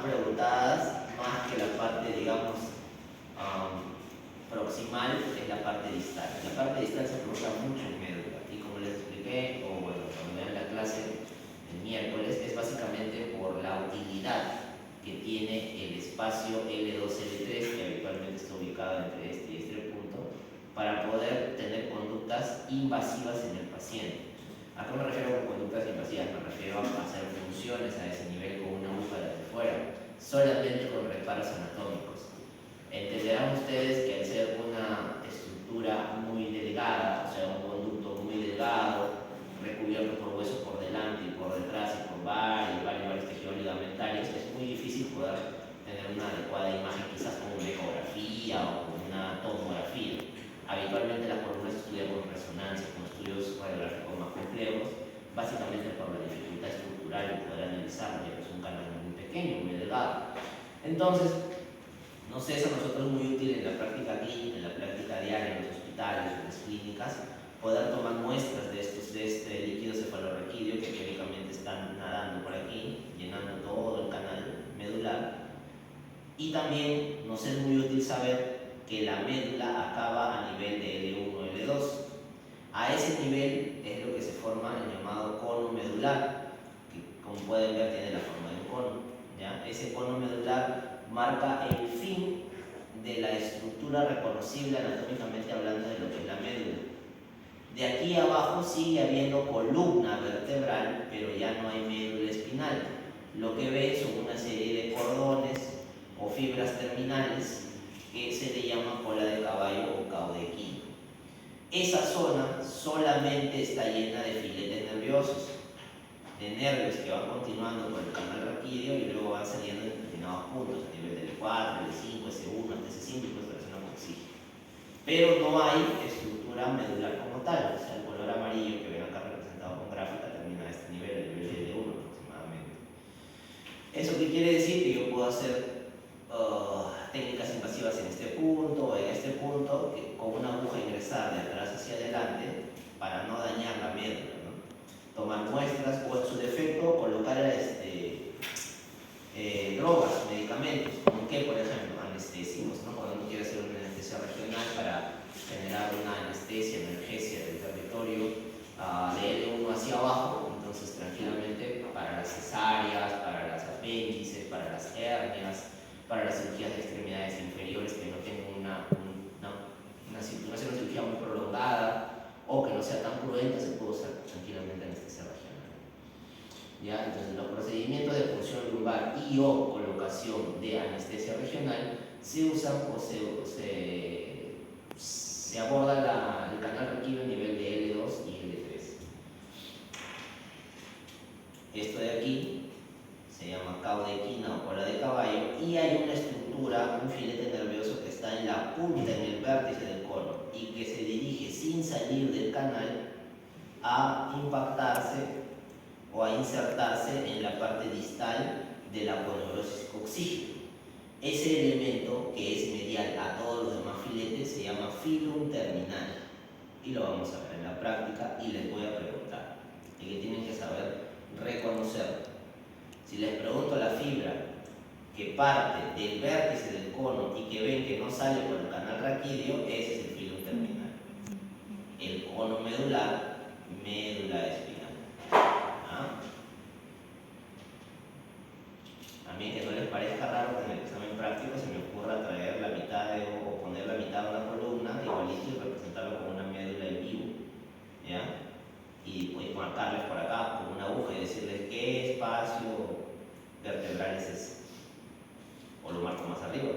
preguntadas, más que la parte, digamos, proximal, es la parte distal. La parte distal se pregunta mucho en médula, y como les expliqué, o bueno, cuando vean la clase el miércoles, es básicamente por la utilidad que tiene el espacio L2-L3, que habitualmente está ubicado entre este y este punto, para poder tener conductas invasivas en el paciente. ¿A qué me refiero con conductas invasivas? Me refiero a hacer funciones a ese nivel con una aguja desde fuera, solamente con reparos anatómicos. Entenderán ustedes que al ser una estructura muy delgada, o sea, un conducto muy delgado, recubierto por huesos por delante y por detrás y por varios tejidos ligamentarios, es muy difícil poder tener una adecuada imagen, quizás con una ecografía o con una tomografía. Habitualmente las columnas se estudian con resonancia, con estudios radiográficos más complejos, básicamente por la dificultad estructural de poder analizarlo, ya que es un canal muy pequeño, muy delgado. Entonces, nos es a nosotros muy útil en la práctica clínica, en la práctica diaria, en los hospitales, en las clínicas, poder tomar muestras de este líquido cefalorraquídeo que teóricamente están nadando por aquí, llenando todo el canal medular. Y también nos es muy útil saber que la médula acaba a nivel de L1, L2. A ese nivel es lo que se forma el llamado cono medular, que como pueden ver tiene la forma de un cono, ¿ya? Ese cono medular marca el fin de la estructura reconocible anatómicamente hablando de lo que es la médula. De aquí abajo sigue habiendo columna vertebral, pero ya no hay médula espinal. Lo que ven son una serie de cordones o fibras terminales que se le llama cola de caballo o caudequino. Esa zona solamente está llena de filetes nerviosos, de nervios que van continuando por el canal raquídeo y luego van saliendo en determinados puntos, a nivel del L4, L5, S1, hasta S5 y pues relacionado con oxígeno. Pero no hay estructura medular como tal, o sea, el color amarillo que ven acá representado con gráfica termina a este nivel, el nivel de L1 aproximadamente. ¿Eso qué quiere decir? Que yo puedo hacer técnicas invasivas en este punto o en este punto, que con una aguja ingresar de atrás hacia adelante para no dañar la médula, ¿no? Tomar muestras o en su defecto colocar drogas, medicamentos, como que por ejemplo anestésicos, ¿no? Cuando uno quiere hacer una anestesia regional para generar una anestesia, analgesia del territorio de L1 hacia abajo, entonces tranquilamente para las cesáreas, para las apéndices, para las hernias, para las cirugías de extremidades inferiores que no tengan una cirugía muy prolongada o que no sea tan cruenta, se puede usar tranquilamente anestesia regional. ¿Ya? Entonces los procedimientos de punción lumbar y o colocación de anestesia regional se usan o se aborda el canal raquídeo a nivel de L2 y L3. Esto de aquí se llama caudequina o cola de caballo y hay una estructura, un filete nervioso que está en la punta, en el vértice del cono y que se dirige sin salir del canal a impactarse o a insertarse en la parte distal de la aponeurosis coxígena. Ese elemento que es medial a todos los demás filetes se llama filum terminal y lo vamos a ver en la práctica y les voy a preguntar y que tienen que saber reconocerlo. Si les pregunto la fibra que parte del vértice del cono y que ven que no sale por el canal raquídeo, ese es el filum terminal. El cono medular, médula espinal. ¿Ah? A mí que no les parezca raro que en el examen práctico se me ocurra traer la mitad o poner la mitad de una columna igualito y representarlo como una médula en vivo, ¿ya? Y pues marcarles por acá con una aguja y decirles qué espacio vertebral es ese, o lo marco más arriba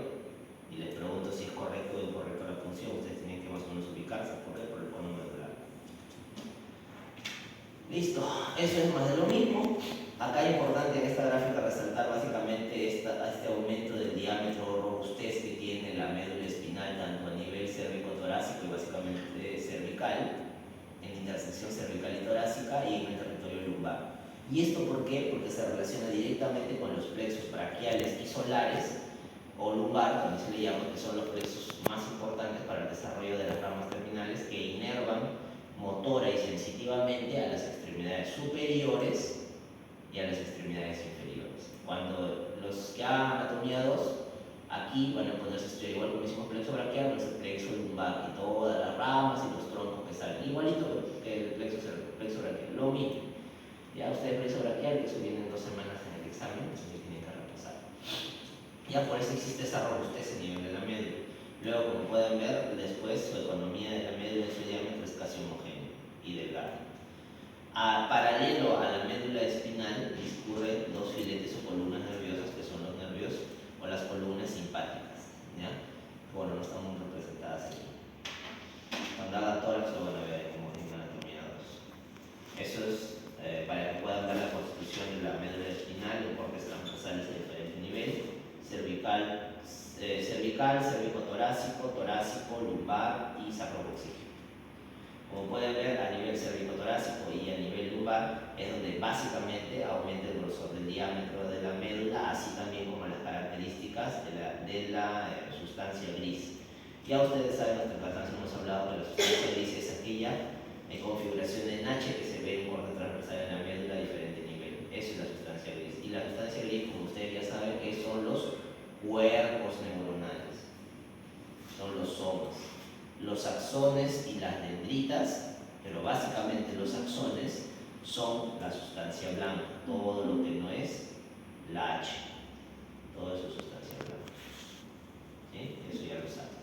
y les pregunto si es correcto o incorrecto la punción. Ustedes tienen que más o menos ubicarse. ¿Por qué? Por el cono medular. Listo, eso es más de lo mismo. Acá es importante en esta gráfica resaltar básicamente este aumento del diámetro o robustez que tiene la médula espinal tanto a nivel cérvico-torácico y básicamente cervical, en intersección cervical y torácica y en el territorio lumbar. ¿Y esto por qué? Porque se relaciona directamente con los plexos braquiales y solares o lumbar, también se le llama, que son los plexos más importantes para el desarrollo de las ramas terminales que inervan motora y sensitivamente a las extremidades superiores y a las extremidades inferiores. Cuando los que hagan anatomía 2, aquí van a ponerse estudiar igual como hicimos plexo braquial, no es el plexo lumbar y todas las ramas y los troncos que salen, igualito que el plexo braquial, lo mismo. Ya ustedes plexo braquial, eso viene en 2 semanas en el examen, eso sí tienen que repasar. Ya por eso existe esa robustez a nivel de la médula. Luego, como pueden ver, después su economía de la médula en su diámetro es casi homogéneo y delgado. Paralelo a la médula espinal discurren 2 filetes o columnas nerviosas que son los nervios o las columnas simpáticas, ¿ya? Bueno, no están muy representadas aquí. Cuando hagan tórax lo van a ver como en anatomía 2. Eso es para que puedan ver la constitución de la médula espinal en cortes transversales de diferente nivel: cervical, cervicotorácico, torácico, lumbar y sacrocoxígeno. Como pueden ver, a nivel cervicotorácico y a nivel lumbar es donde básicamente aumenta el grosor del diámetro de la médula, así también como las características de la sustancia gris. Ya ustedes saben, hasta acá hemos hablado que la sustancia gris es aquella configuración en H que se ve en corte transversal en la médula a diferente nivel. Eso es la sustancia gris. Y la sustancia gris, como ustedes ya saben, que son los cuerpos neuronales, son los somas, los axones y las dendritas, pero básicamente los axones son la sustancia blanca, todo lo que no es la H, todo eso es sustancia blanca. ¿Sí? Eso ya lo saben.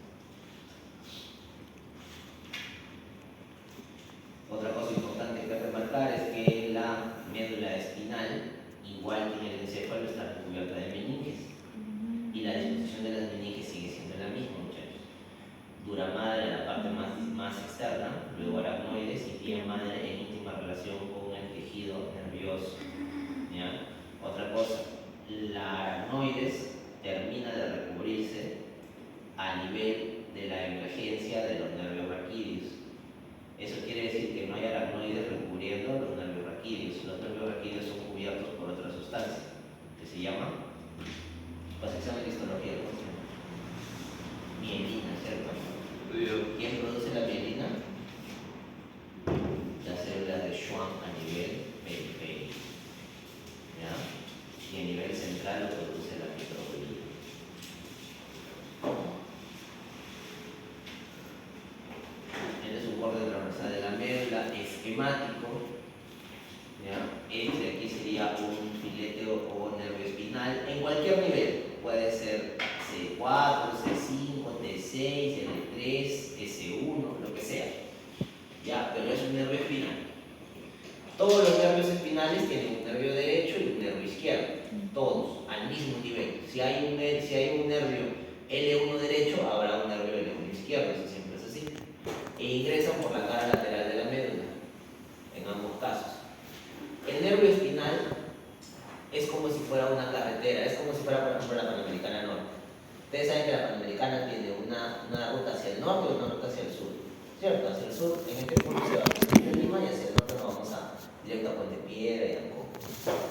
Otra cosa importante que remarcar es que la médula espinal, igual que en el encéfalo, está recubierta de meninges. Y la disposición de las meninges sigue siendo la misma, muchachos. Dura madre en la parte más externa, luego aracnoides y pie madre en íntima relación con el tejido nervioso. ¿Ya? Otra cosa, la aracnoides termina de recubrirse a nivel de la emergencia de los nervios raquídeos. Eso quiere decir que no hay aracnoides recubriendo los nervios raquídeos. Los nervios raquídeos son cubiertos por otra sustancia que se llama, la sección de histología, mielina, ¿cierto? ¿Quién produce la mielina? Las células de Schwann a nivel periférico, ¿ya? Y a nivel central lo produce la microglía. Este es un corte transversal de la médula esquemático, ¿ya? Este aquí sería un filete o nervio espinal en cualquier nivel, puede ser C4, C5, T6, L3, S1, lo que sea, ¿ya? Pero es un nervio espinal. Todos los nervios espinales tienen un nervio derecho y un nervio izquierdo, todos al mismo nivel. Si hay un nervio L1 derecho, habrá un nervio L1 izquierdo, eso siempre es así. E ingresan por la cara lateral de la médula, en ambos casos. El nervio espinal es como si fuera una carretera, es como si fuera, por ejemplo, la Panamericana Norte. Ustedes saben que la Panamericana tiene una ruta hacia el norte y una ruta hacia el sur, ¿cierto? Hacia el sur, en este punto se va a Lima, y hacia el norte nos vamos directo a Puente Piedra y a Ancón.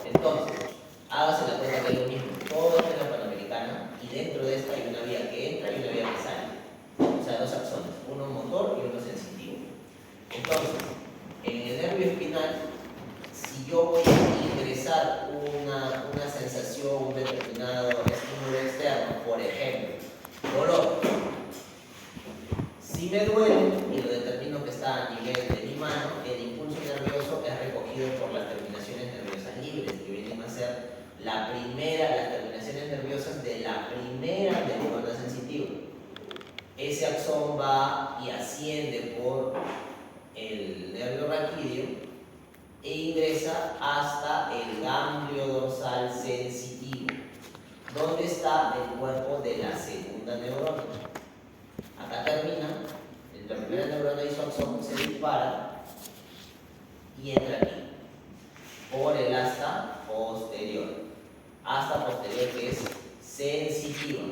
Entonces, hágase la cuenta que es lo mismo. Todo esto es la Panamericana y dentro de esta hay una vía que entra y una vía que sale. O sea, 2 axones, uno motor y uno sensitivo. Entonces, en el nervio espinal, si yo voy a ingresar una sensación, un determinado estímulo externo, por ejemplo, dolor, si me duele y lo determino que está a nivel de mi mano, el impulso nervioso es recogido por las terminaciones nerviosas libres, que vienen a ser las terminaciones nerviosas de la primera neurona sensitiva. Ese axón va y asciende por el nervio raquídeo e ingresa hasta el ganglio dorsal sensitivo, donde está el cuerpo de la segunda neurona. Acá termina, la primera neurona hizo axón, se dispara y entra aquí, por el asta posterior. Asta posterior que es sensitiva.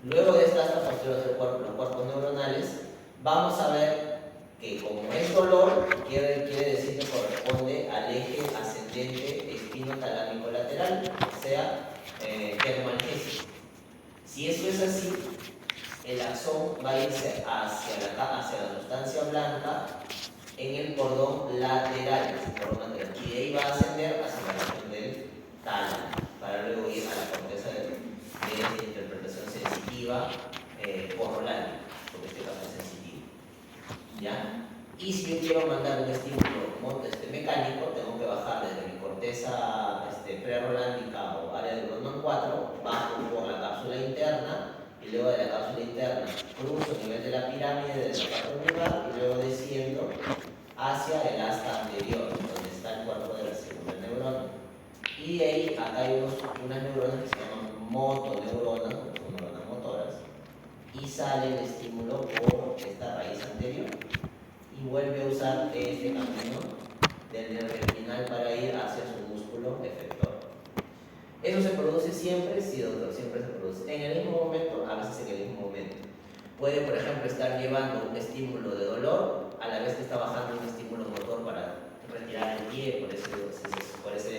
Luego de esta asta posterior del cuerpo, los cuerpos neuronales, vamos a ver que como es dolor, quiere decir que corresponde al eje ascendente espinotalámico lateral, o sea, termoalgésico. Si eso es así, el axón va a irse hacia la sustancia blanca en el cordón lateral, y de ahí va a ascender hacia la Y si yo quiero mandar un estímulo mecánico, tengo que bajar desde mi corteza prerolándica o área de Goldman 4, bajo por la cápsula interna, y luego de la cápsula interna cruzo a nivel de la pirámide de la parte neural y luego desciendo hacia el asta anterior, donde está el cuerpo de la segunda neurona. Y de ahí acá hay unas neuronas que se llaman motoneuronas, porque son neuronas motoras, y sale el estímulo por esta raíz anterior y vuelve a usar este camino del nervio espinal para ir hacia su músculo efector. ¿Eso se produce siempre? Sí, doctor, siempre se produce. En el mismo momento, a veces en el mismo momento. Puede, por ejemplo, estar llevando un estímulo de dolor a la vez que está bajando un estímulo motor para retirar el pie, por esa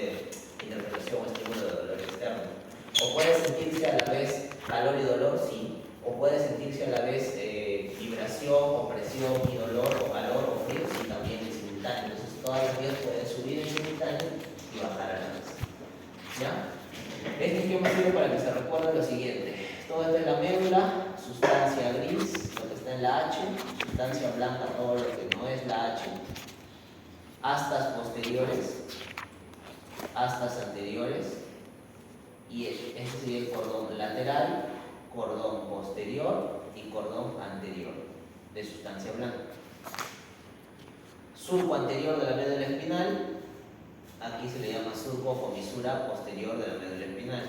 interpretación o estímulo de dolor externo. O puede sentirse a la vez calor y dolor, sí. O puede sentirse a la vez vibración, o presión y dolor, o calor o frío, sí, también en simultáneo. Entonces todas las vías pueden subir en simultáneo y bajar a la vez. ¿Ya? Este esquema sirve para que se recuerde lo siguiente. Todo esto es la médula, sustancia gris, lo que está en la H, sustancia blanca, todo lo que no es la H, astas posteriores, astas anteriores, y este sería el cordón lateral, cordón posterior y cordón anterior de sustancia blanca. Surco anterior de la médula espinal, aquí se le llama surco o comisura posterior de la médula espinal.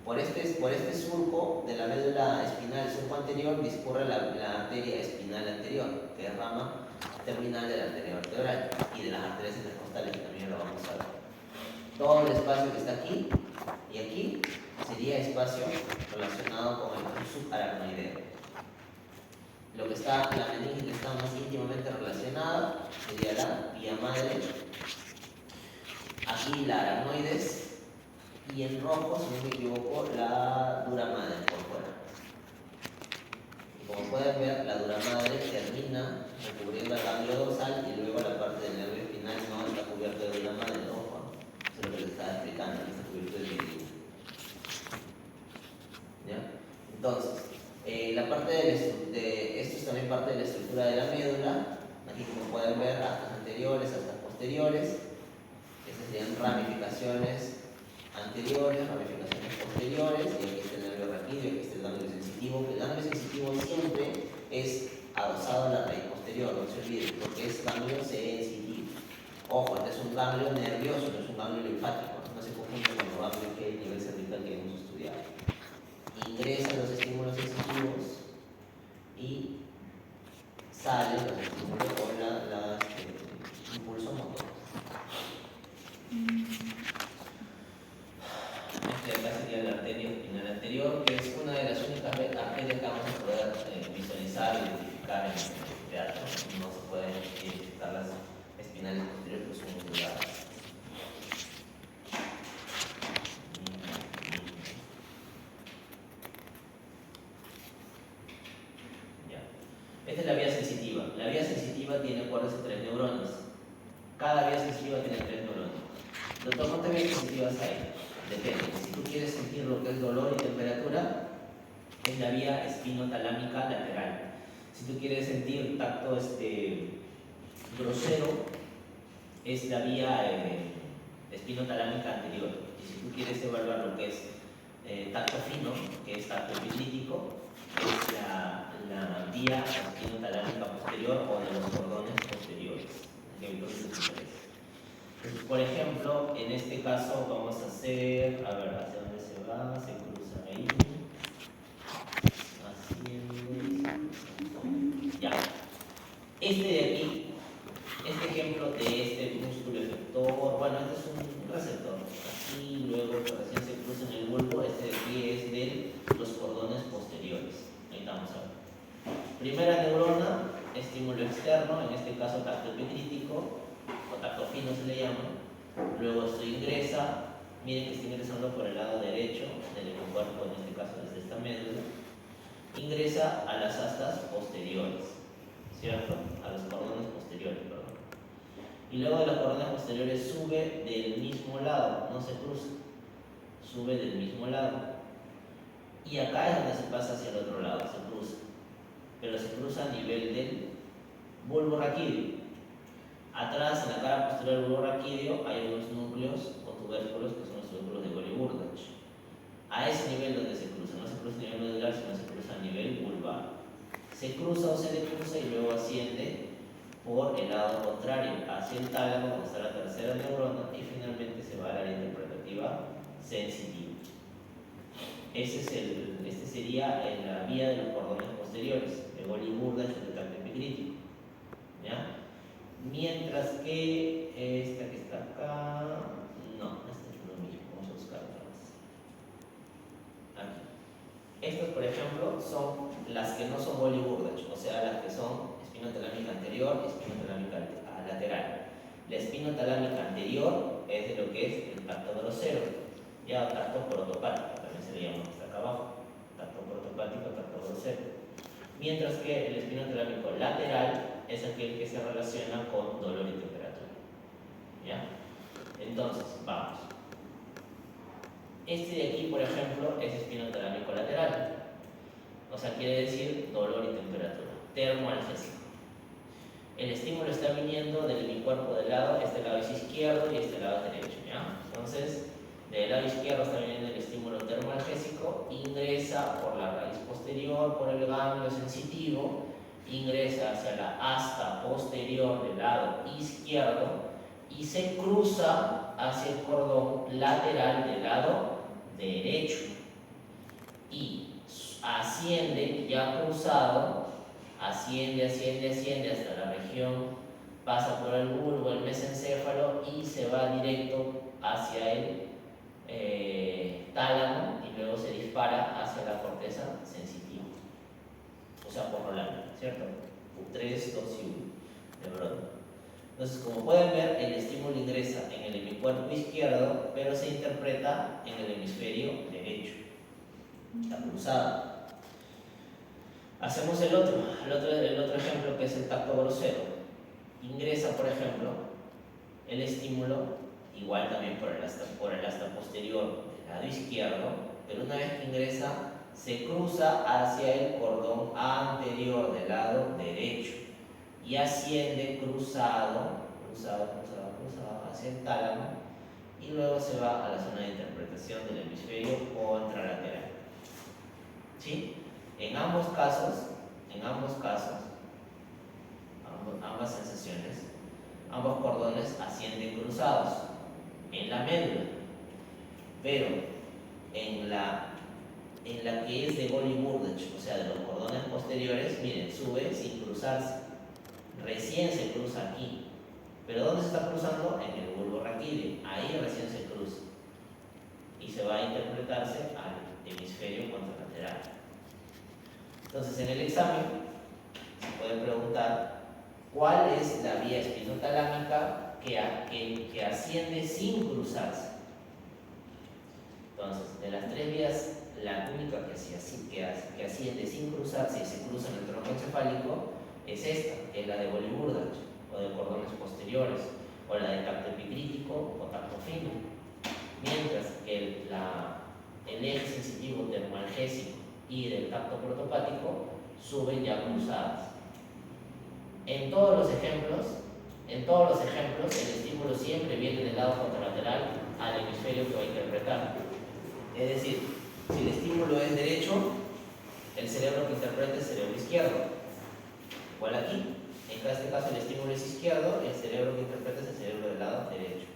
Por este surco de la médula espinal, surco anterior, discurre la arteria espinal anterior, que es rama terminal de la arteria vertebral y de las arterias intercostales, que también lo vamos a ver. Todo el espacio que está aquí y aquí sería espacio relacionado con el subaracnoideo. Lo que está, la meninge que está más íntimamente relacionada sería la vía madre, aquí la aracnoides, y en rojo, si no me equivoco, la dura madre por fuera. Y como pueden ver, la dura madre termina recubriendo el ganglio dorsal y luego la parte del nervio espinal no está cubierta de dura madre, ojo. Eso es lo que les estaba explicando, aquí está cubierto de viril. ¿Ya? Entonces, la parte esto es también parte de la estructura de la médula. Aquí, como pueden ver, astas anteriores, astas posteriores. Estas serían ramificaciones anteriores, ramificaciones posteriores, y aquí está el nervio raquídeo, aquí está el ganglio sensitivo, que el ganglio sensitivo siempre es adosado a la raíz posterior, no se olviden, porque es ganglio sensitivo. Ojo, este es un ganglio nervioso, no es un ganglio linfático, no se confunde con los ganglios que a nivel cervical que hemos estudiado. Ingresan los estímulos sensitivos y salen los estímulos con impulso motor. Acá sería la arteria espinal anterior, que es una de las únicas arterias que vamos a poder visualizar y identificar en el teatro. No se pueden identificar las espinales posteriores, que son musculares. Esta es la vía sensitiva. La vía sensitiva tiene, acuérdense, 3 neuronas. Cada vía sensitiva tiene 3 neuronas. Doctor, ¿cuántas vías sensitivas hay? Depende. Si tú quieres sentir lo que es dolor y temperatura, es la vía espinotalámica lateral. Si tú quieres sentir tacto grosero, es la vía espinotalámica anterior. Y si tú quieres evaluar lo que es tacto fino, que es tacto epiclítico, es la vía espinotalámica posterior o de los cordones posteriores. Entonces, por ejemplo, en este caso vamos a hacer, a ver, ¿hacia dónde se va? Se cruza ahí. Ya. Este de aquí, este ejemplo de este músculo efector, bueno, este es un receptor. Aquí, luego, recién se cruza en el bulbo, este de aquí es de los cordones posteriores. Ahí estamos ahora. Primera neurona, estímulo externo, en este caso tacto epicrítico, o tacto fino se le llama. Luego esto ingresa, miren que está ingresando por el lado derecho del cuerpo, en este caso desde esta médula. Ingresa a las astas posteriores, ¿cierto? A los cordones posteriores, perdón. Y luego de los cordones posteriores sube del mismo lado, no se cruza, sube del mismo lado. Y acá es donde se pasa hacia el otro lado, se cruza. Pero se cruza a nivel del bulbo raquídeo. Atrás, en la cara posterior del bulbo raquídeo, hay unos núcleos o tubérculos que son los tubérculos de Golgi-Burdach. A ese nivel donde se cruza, no se cruza a nivel medular, sino se cruza a nivel vulvar. Se cruza o se decruza y luego asciende por el lado contrario, hacia el tálamo, donde está la tercera neurona, y finalmente se va al área interpretativa sensitiva. Este sería en la vía de los cordones posteriores, de Golgi-Burdach o de tracto epicrítico. ¿Ya? Mientras que esta que está acá, no, esta es lo mismo, vamos a buscar otra vez. Aquí. Estas, por ejemplo, son las que no son Golgi-Burdach, o sea, las que son espinotalámica anterior y espinotalámica lateral. La espinotalámica anterior es de lo que es el tacto grosero, ya tacto protopático, también se le llama hasta acá abajo, tacto protopático, tacto grosero. Mientras que el espinotalámico lateral es aquel que se relaciona con dolor y temperatura. ¿Ya? Entonces, vamos. Este de aquí, por ejemplo, es espinotalámico lateral. O sea, quiere decir dolor y temperatura. Termoalgésico. El estímulo está viniendo del hemicuerpo del lado, este lado es izquierdo y este lado es derecho. ¿Ya? Entonces, del lado izquierdo está viniendo el estímulo termoalgésico, ingresa por la raíz posterior, por el ganglio sensitivo, ingresa hacia la asta posterior del lado izquierdo y se cruza hacia el cordón lateral del lado derecho y asciende, ya cruzado, asciende hasta la región, pasa por el bulbo, el mesencéfalo y se va directo hacia el tálamo y luego se dispara hacia la corteza sensitiva, o sea, por la lámina, ¿cierto? 3, 2 y 1 de Brodmann. Entonces, como pueden ver, el estímulo ingresa en el hemicuerpo izquierdo, pero se interpreta en el hemisferio derecho, está cruzado. Hacemos el otro ejemplo, que es el tacto grosero. Ingresa, por ejemplo, el estímulo, igual también por el asta posterior del lado izquierdo, pero una vez que ingresa, se cruza hacia el cordón anterior del lado derecho y asciende cruzado hacia el tálamo y luego se va a la zona de interpretación del hemisferio contralateral. ¿Sí? En ambos casos, ambas sensaciones, ambos cordones ascienden cruzados en la médula, pero en la que es de Golgi-Burdach, o sea, de los cordones posteriores, miren, sube sin cruzarse, recién se cruza aquí, pero ¿dónde se está cruzando? En el bulbo raquídeo, ahí recién se cruza y se va a interpretarse al hemisferio contralateral. Entonces, en el examen se puede preguntar cuál es la vía espinotalámica que asciende sin cruzarse. Entonces, de las tres vías, la única que asciende sin cruzarse y se cruza en el tronco encefálico es esta, que es la de Golgi-Burdach, o de cordones posteriores, o la de tacto epicrítico o tacto fino. Mientras que el eje sensitivo termoalgésico y del tacto protopático suben ya cruzadas. En todos los ejemplos, el estímulo siempre viene del lado contralateral al hemisferio que va a interpretar. Es decir, si el estímulo es derecho, el cerebro que interpreta es el cerebro izquierdo. Igual aquí, en este caso el estímulo es izquierdo, el cerebro que interpreta es el cerebro del lado derecho.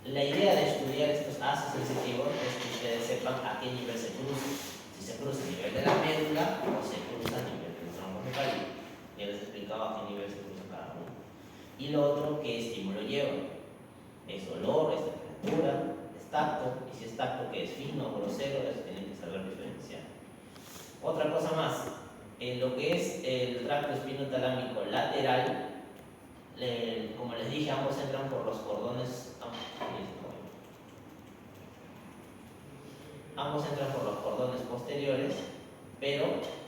La idea de estudiar estos haces sensitivos es que ustedes sepan a qué nivel se cruza. Si se cruza a nivel de la médula o se cruza a nivel del tronco encefálico. Ya les explicaba a qué nivel se cruza cada uno. Y lo otro, qué estímulo lleva. Es olor, es temperatura, es tacto, y si es tacto, que es fino o grosero, eso tienen que saber diferenciar. Otra cosa más, en lo que es el tracto espinotalámico lateral, como les dije, ambos entran por los cordones. Ambos entran por los cordones posteriores, pero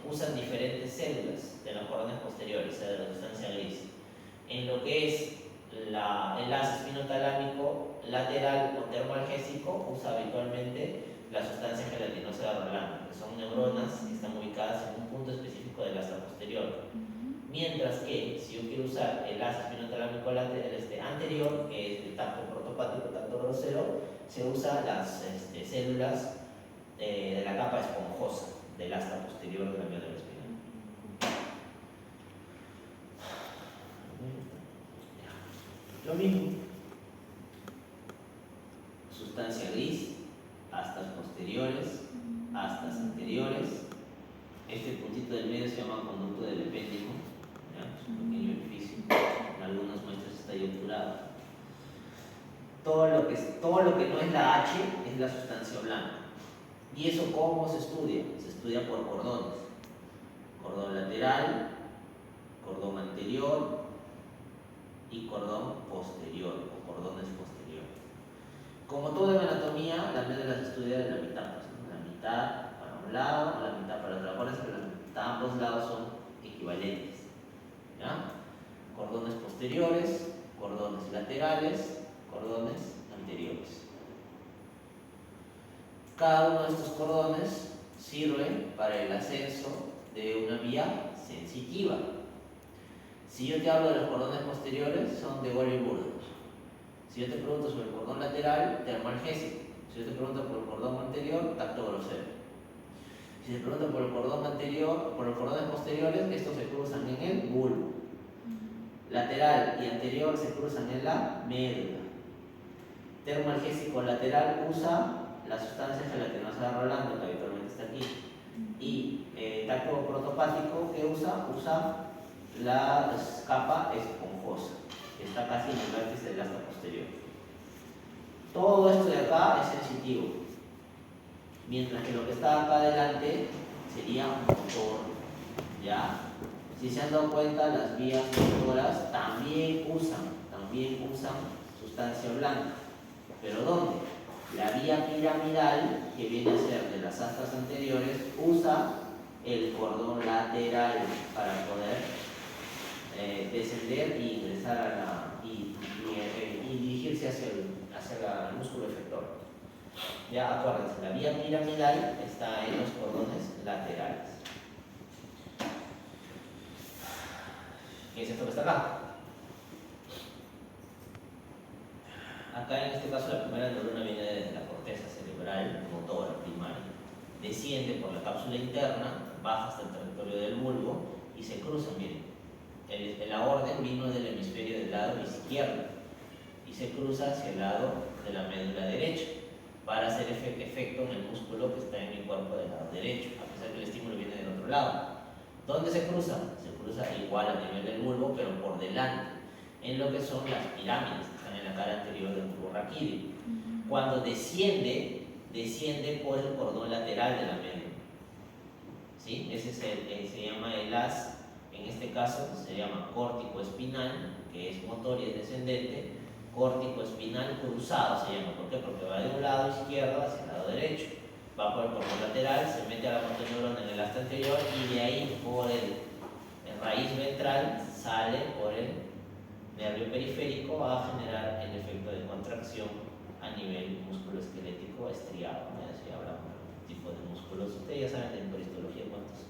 usan diferentes células de los cordones posteriores, o sea, de la sustancia gris. En lo que es el haz espinotalámico lateral o termoalgésico, usa habitualmente la sustancia gelatinosa de Rolando, que son neuronas que están ubicadas en un punto específico del asta posterior. Mientras que si yo quiero usar el haz espinotalámico anterior, que es el tacto protopático, tacto grosero, se usa las células de la capa esponjosa del asta posterior de la médula espinal. Lo mismo. Sustancia gris, astas posteriores, astas anteriores. Este puntito del medio se llama conducto del epéndimo. Es un pequeño orificio. En algunas muestras está ahí obturado. Todo lo que no es la H es la sustancia blanca. ¿Y eso cómo se estudia? Se estudia por cordones. Cordón lateral, cordón anterior y cordón posterior o cordones posteriores. Como todo en anatomía, la médula se estudia de la mitad, pues, ¿no? La mitad para un lado, la mitad para el otro. Acuérdense que ambos lados son equivalentes. ¿Ya? Cordones posteriores, cordones laterales, cordones anteriores. Cada uno de estos cordones sirve para el ascenso de una vía sensitiva. Si yo te hablo de los cordones posteriores, son de Golgi-Burdach. Si yo te pregunto sobre el cordón lateral, termoalgésico. Si yo te pregunto por el cordón anterior, tacto grosero. Si te pregunto por el cordón anterior, por los cordones posteriores, estos se cruzan en el bulbo. Lateral y anterior se cruzan en la médula. Termoalgésico lateral usa la sustancia gelatinosa Rolando, que habitualmente está aquí. Y tacto protopático, que usa la capa esponjosa, que está casi en el vértice del asta posterior. Todo esto de acá es sensitivo, mientras que lo que está acá adelante sería un motor. ¿Ya? Si se han dado cuenta, las vías motoras también usan sustancia blanca. ¿Pero dónde? La vía piramidal, que viene a ser de las astas anteriores, usa el cordón lateral para poder descender y ingresar y dirigirse hacia el músculo efector. Ya acuérdense, la vía piramidal está en los cordones laterales. ¿Qué es esto que está acá? Acá en este caso la primera neurona viene desde la corteza cerebral motora primaria. Desciende por la cápsula interna, baja hasta el territorio del bulbo y se cruza, miren. La orden vino del hemisferio del lado izquierdo y se cruza hacia el lado de la médula derecha para hacer efecto en el músculo que está en mi cuerpo del lado derecho, a pesar que el estímulo viene del otro lado. ¿Dónde se cruza? Se cruza igual a nivel del bulbo, pero por delante, en lo que son las pirámides que están en la cara anterior del bulbo raquídeo. Cuando desciende por el cordón lateral de la médula. ¿Sí? Ese se llama el haz. En este caso se llama córtico espinal, que es motor y es descendente. Córtico espinal cruzado se llama. ¿Por qué? Porque va de un lado izquierdo hacia el lado derecho. Va por el cordón lateral, se mete a la motoneurona en el asta anterior y de ahí por el raíz ventral sale por el nervio periférico a generar el efecto de contracción a nivel musculoesquelético estriado. Si hablamos de algún tipo de músculos, ustedes ya saben en peristología cuántos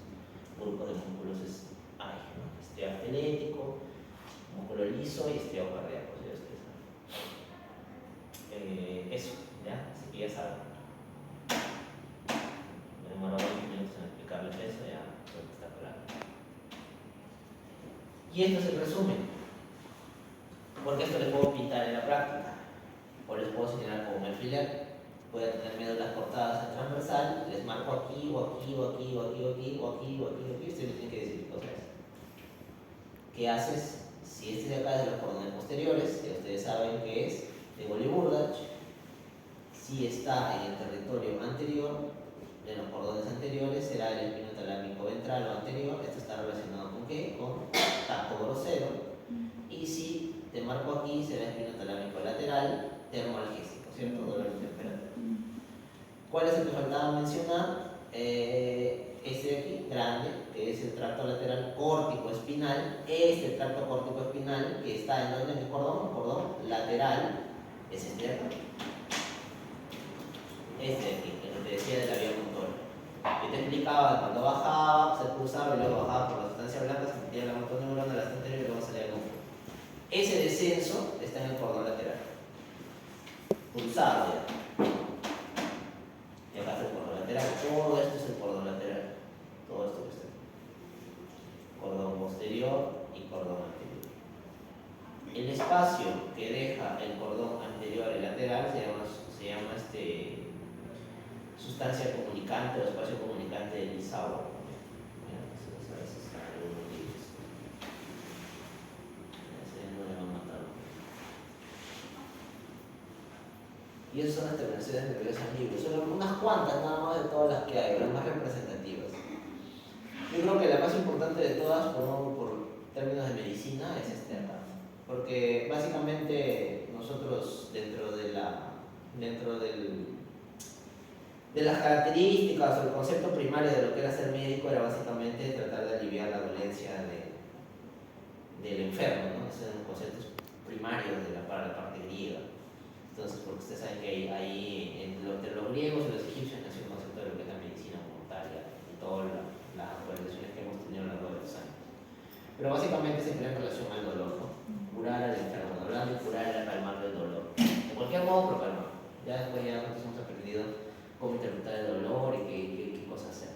grupos de músculos hay, ¿no? Estriado esquelético, músculo liso y estriado cardíaco. Eso, ¿ya? Así que ya saben. Me demoro 20 minutos en explicarles eso, ya creo que está claro. Y esto es el resumen, porque esto les puedo pintar en la práctica, o les puedo señalar con un alfiler. Voy a tener médulas cortadas en transversal, les marco aquí, o aquí, o aquí, o aquí, o aquí, o aquí, o aquí, o aquí. Ustedes me tienen que decir cosas. ¿Qué haces si este de acá es de los cordones posteriores, que ustedes saben que es de Golgi-Burdach? Si está en el territorio anterior, de los cordones anteriores, será el espinotalámico ventral o anterior. Esto está relacionado con ¿qué? Con tacto grosero. Y si te marco aquí, será espinotalámico lateral, termoalgésico, ¿cierto? Dolor interferente. ¿Cuál es el que faltaba mencionar? Este de aquí, grande, que es el tracto lateral córtico espinal. Este tracto córtico espinal que está en donde, en el cordón lateral, es este de acá. Este de aquí, que te decía de la vía motora. Yo te explicaba que cuando bajaba, se cruzaba y luego bajaba por la sustancia sustancia blanca se metía en la motoneurona de la anterior y luego salía el núcleo. Ese descenso está en el cordón lateral. Pulsado ya. Y acá está el cordón lateral. Todo esto es el cordón lateral. Todo esto que está aquí. Cordón posterior y cordón anterior. El espacio que deja el cordón anterior y lateral se llama sustancia comunicante o espacio comunicante de Lissauer. Y esas son las terminaciones nerviosas libres. Son unas cuantas nada más de todas las que hay, las más representativas. Yo creo que la más importante de todas, por términos de medicina, es esta acá. Porque básicamente nosotros dentro de las características o el concepto primario de lo que era ser médico era básicamente tratar de aliviar la dolencia del enfermo, ¿no? Esos eran los conceptos primarios para la parte griega. Entonces, porque ustedes saben que ahí entre los griegos y los egipcios nació el concepto de lo que es la medicina voluntaria y todas las actualizaciones que hemos tenido a lo largo de los años. Pero básicamente se crea en relación al dolor, ¿no? Curar al enfermo, hablando de curar era calmar el dolor. De cualquier modo, pero calmar. Ya después nosotros hemos aprendido cómo interpretar el dolor y qué cosas hacer.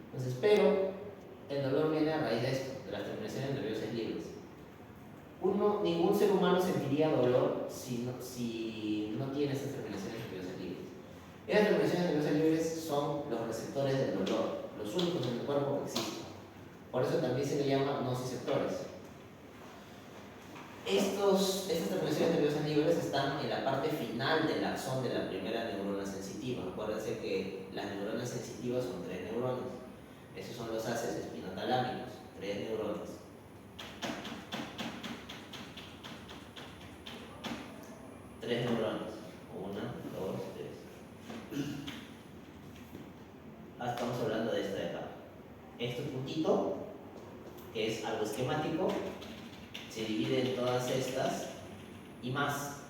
Entonces, pero el dolor viene a raíz de esto, de las terminaciones nerviosas libres. Ningún ser humano sentiría dolor si no tiene esas terminaciones nerviosas libres. Esas terminaciones nerviosas libres son los receptores del dolor, los únicos en el cuerpo que existen. Por eso también se le llama nociceptores. Estas terminaciones nerviosas libres están en la parte final del axón de la primera neurona sensitiva. Acuérdense que las neuronas sensitivas son 3 neuronas. Esos son los haces espinotalámicos, 3 neuronas. Tres neuronas. 1, 2, 3. Estamos hablando de esta de acá. Este puntito, que es algo esquemático, se divide en todas estas y más,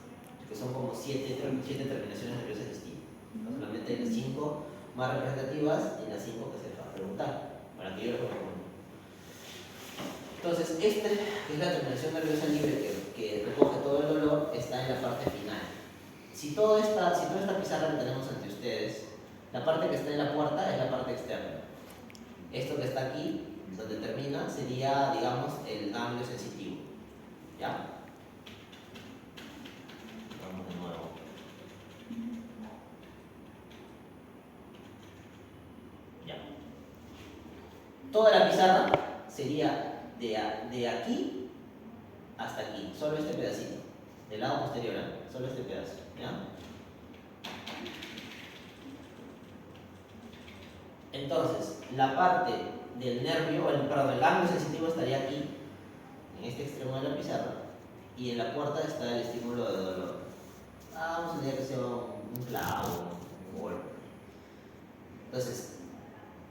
que son como 7 terminaciones nerviosas distintas. No solamente las 5 más representativas y las 5 que se les va a preguntar, para que yo lo ponga. Entonces, esta es la terminación nerviosa libre que recoge todo el dolor, está en la parte final. Si toda esta pizarra que tenemos ante ustedes, la parte que está en la puerta es la parte externa. Esto que está aquí, donde termina, sería, digamos, el ganglio sensitivo. ¿Ya? Vamos de nuevo. Ya. Toda la pizarra sería de aquí hasta aquí, solo este pedacito, del lado posterior, solo este pedazo, ¿ya? Entonces, la parte del nervio, el ganglio sensitivo estaría aquí, en este extremo de la pizarra, y en la puerta está el estímulo de dolor. Vamos a decir que sea un clavo, un golpe. Entonces,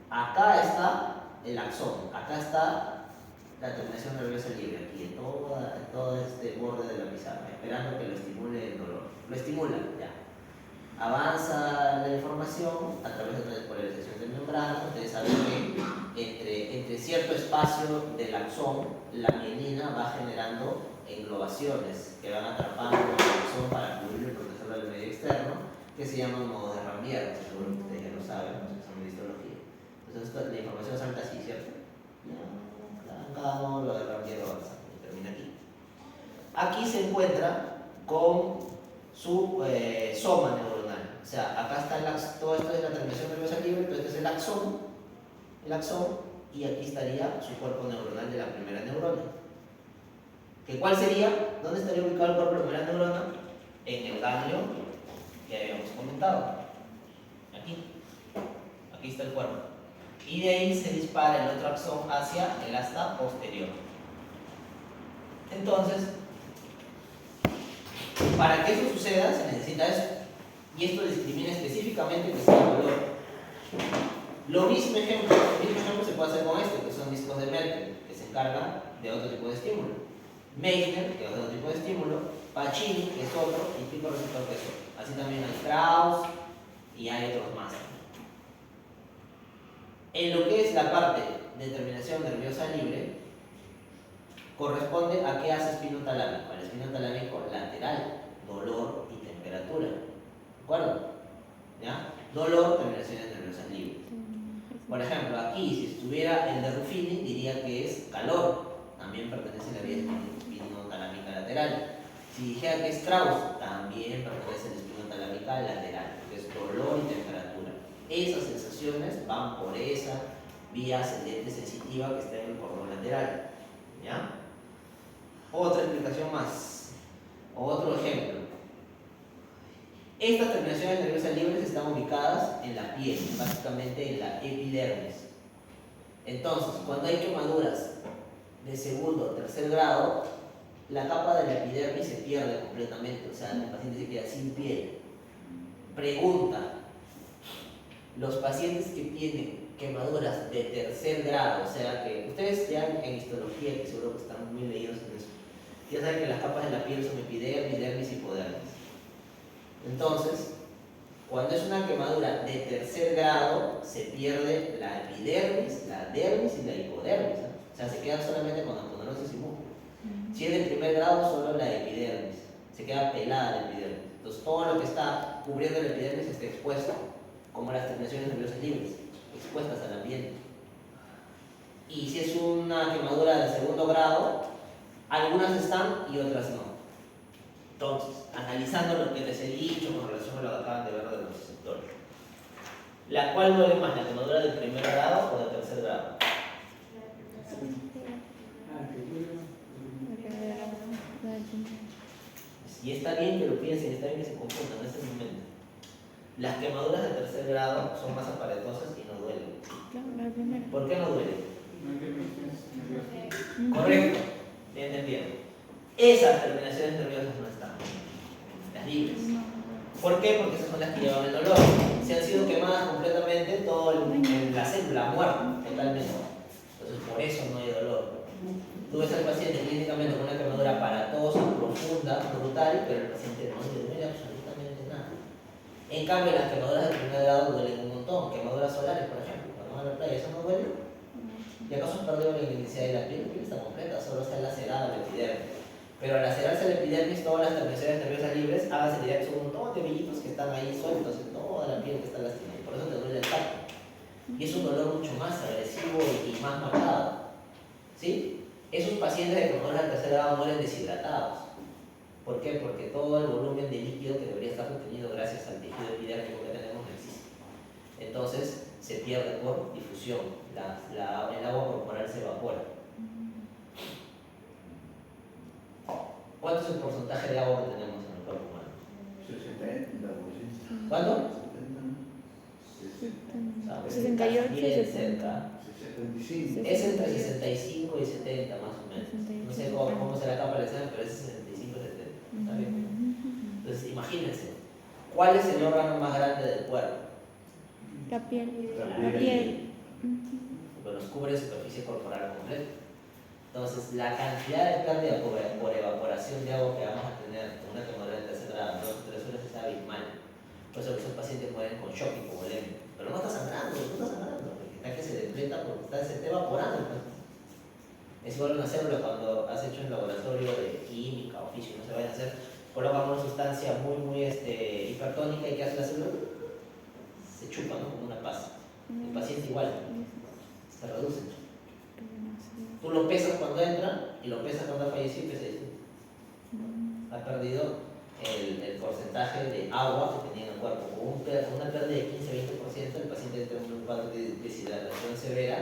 acá está el axón, acá está la terminación nerviosa libre, aquí en todo este borde de la pizarra, esperando que lo estimule el dolor. Lo estimula, ya. Avanza la información a través de una despolarización de membrana. Ustedes saben que entre cierto espacio del axón, la mielina va generando englobaciones que van atrapando el axón para cubrir y protegerlo del medio externo, que se llaman modos de Rambier, seguro que ustedes ya lo saben, los que son de histología. Entonces la información salta así, ¿cierto? Cada módulo de Rambier avanza y termina aquí. Aquí se encuentra con su soma neuronal. O sea, acá está todo esto es la terminación nerviosa libre, todo esto es el axón, y aquí estaría su cuerpo neuronal de la primera neurona. ¿Que cuál sería? ¿Dónde estaría ubicado el cuerpo de la primera neurona? En el ganglio que habíamos comentado. Aquí está el cuerpo. Y de ahí se dispara el otro axón hacia el asta posterior. Entonces, para que eso suceda se necesita eso. Y esto discrimina específicamente que sea el dolor. Lo mismo ejemplo se puede hacer con este, que son discos de Merkel, que se encargan de otro tipo de estímulo. Meissner, que es otro tipo de estímulo. Pacini, que es otro, y tipo receptor, que es otro. Así también hay Strauss y hay otros más. En lo que es la parte de terminación nerviosa libre corresponde a qué hace espino talámico. Al espino talámico lateral, dolor y temperatura. ¿De acuerdo? ¿Ya? Dolor, terminaciones nerviosas libres. Por ejemplo, aquí, si estuviera el de Ruffini, diría que es calor. También pertenece a la vía espinotalámica lateral. Si dijera que es Strauss, también pertenece a la espinotalámica lateral, que es dolor y temperatura. Esas sensaciones van por esa vía ascendente sensitiva que está en el cordón lateral. ¿Ya? Otra explicación más. Otro ejemplo. Estas terminaciones nerviosas libres están ubicadas en la piel, básicamente en la epidermis. Entonces, cuando hay quemaduras de segundo o tercer grado, la capa de la epidermis se pierde completamente, o sea, el paciente se queda sin piel. Pregunta: los pacientes que tienen quemaduras de tercer grado, o sea que ustedes ya en histología, que seguro que están muy leídos en eso, ya saben que las capas de la piel son epidermis, dermis y hipodermis. Entonces, cuando es una quemadura de tercer grado, se pierde la epidermis, la dermis y la hipodermis, ¿no? O sea, se quedan solamente con aponeurosis y músculo. Si es de primer grado, solo la epidermis, se queda pelada la epidermis. Entonces, todo lo que está cubriendo la epidermis está expuesto, como las terminaciones nerviosas libres, expuestas al ambiente. Y si es una quemadura de segundo grado, algunas están y otras no. Entonces, analizando lo que les he dicho con relación a lo que acaban de ver de los receptores, ¿la cual duele más, la quemadura de primer grado o de tercer grado? Y está bien que lo piensen, está bien que se confundan en este momento. Las quemaduras de tercer grado son más aparatosas y no duelen. ¿Por qué no duelen? Correcto, bien entendido. Esas terminaciones nerviosas no están, las libres. ¿Por qué? Porque esas son las que llevan el dolor. Si han sido quemadas completamente, la célula muerta totalmente. Entonces, por eso no hay dolor. Tú ves al paciente clínicamente con una quemadura aparatosa, profunda, brutal, pero el paciente no le duele absolutamente nada. En cambio, las quemaduras de primer grado duelen un montón. Quemaduras solares, por ejemplo, cuando van a la playa, ¿eso no duele? ¿Y acaso han perdido la intensidad de la piel? La piel está completa, solo está lacerada la epidermis. Pero al lacerarse la epidermis, todas las terminaciones nerviosas libres, hágase la idea que son un montón de vellitos que están ahí sueltos en toda la piel que está lastimada. Por eso te duele el tacto. Y es un dolor mucho más agresivo y más marcado. ¿Sí? Esos pacientes de quemaduras de tercer grado mueren deshidratados. ¿Por qué? Porque todo el volumen de líquido que debería estar contenido gracias al tejido epidérmico que tenemos no existe. Entonces se pierde por difusión. El agua corporal se evapora. ¿Cuánto es el porcentaje de agua que tenemos en el cuerpo humano? 60%. ¿Cuánto? 68, bien cerca. 65. Es entre 65 y 70 más o menos. No sé cómo será acá para el examen, pero es 65 y 70. ¿Está bien? Entonces imagínense, ¿cuál es el órgano más grande del cuerpo? La piel. La piel. Porque nos cubre superficie corporal completa. Entonces, la cantidad de pérdida por evaporación de agua que vamos a tener con una quemadura de tercer grado, 2 o 3 horas, es abismal. Por eso esos pacientes mueren con shock hipovolémico. Pero no está sangrando, porque está que se depleta porque se está evaporando. Es igual una célula cuando has hecho un laboratorio de química o física, no se vayan a hacer, colocan una sustancia muy hipertónica y ¿qué hace la célula? Se chupa, ¿no? Como una pasta. El paciente igual, se reduce. Tú lo pesas cuando entra y lo pesas cuando ha fallecido y pesa distinto. Ha perdido el porcentaje de agua que tenía en el cuerpo. Con una pérdida de 15-20%, el paciente entra en un cuadro de deshidratación severa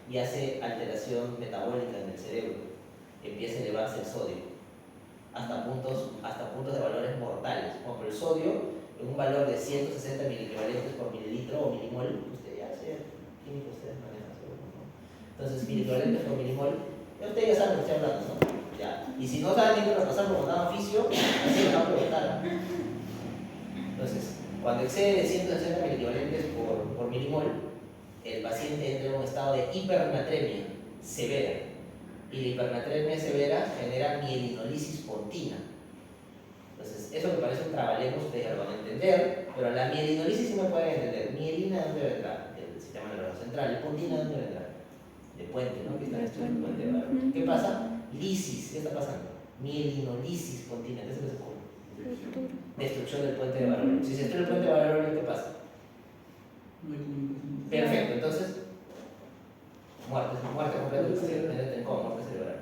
y hace alteración metabólica en el cerebro. Empieza a elevarse el sodio hasta puntos de valores mortales. Como el sodio, en un valor de 160 miliequivalentes por mililitro o milimol, usted ya sea químico, ustedes manejan seguro, ¿no? Entonces, miliequivalentes por milimol, ustedes ya saben lo que estoy hablando, ¿no? Ya. Y si no saben, tienen que repasar por contado oficio, así lo van a preguntar. Entonces, cuando excede de 160 miliequivalentes por milimol, el paciente entra en un estado de hipernatremia severa. Y la hipernatremia severa genera mielinolisis pontina. Entonces, eso que parece un trabalengua, ustedes ya lo van a entender, pero la mielinolisis sí me pueden entender. Mielina, ¿de dónde vendrá? Del sistema nervioso central. ¿Y pontina, de dónde vendrá? de puente, ¿no? Que está De hecho el puente de puente. Barber. ¿Qué pasa? Lisis, ¿qué está pasando? Mielinolisis continua, ¿qué se les ocurre? Ruptura. Destrucción del puente de Barber. Si se destruye el puente de Barber, ¿qué pasa? No hay comunicación. Perfecto, entonces, muerte completa del paciente, ¿cómo? Muerte cerebral.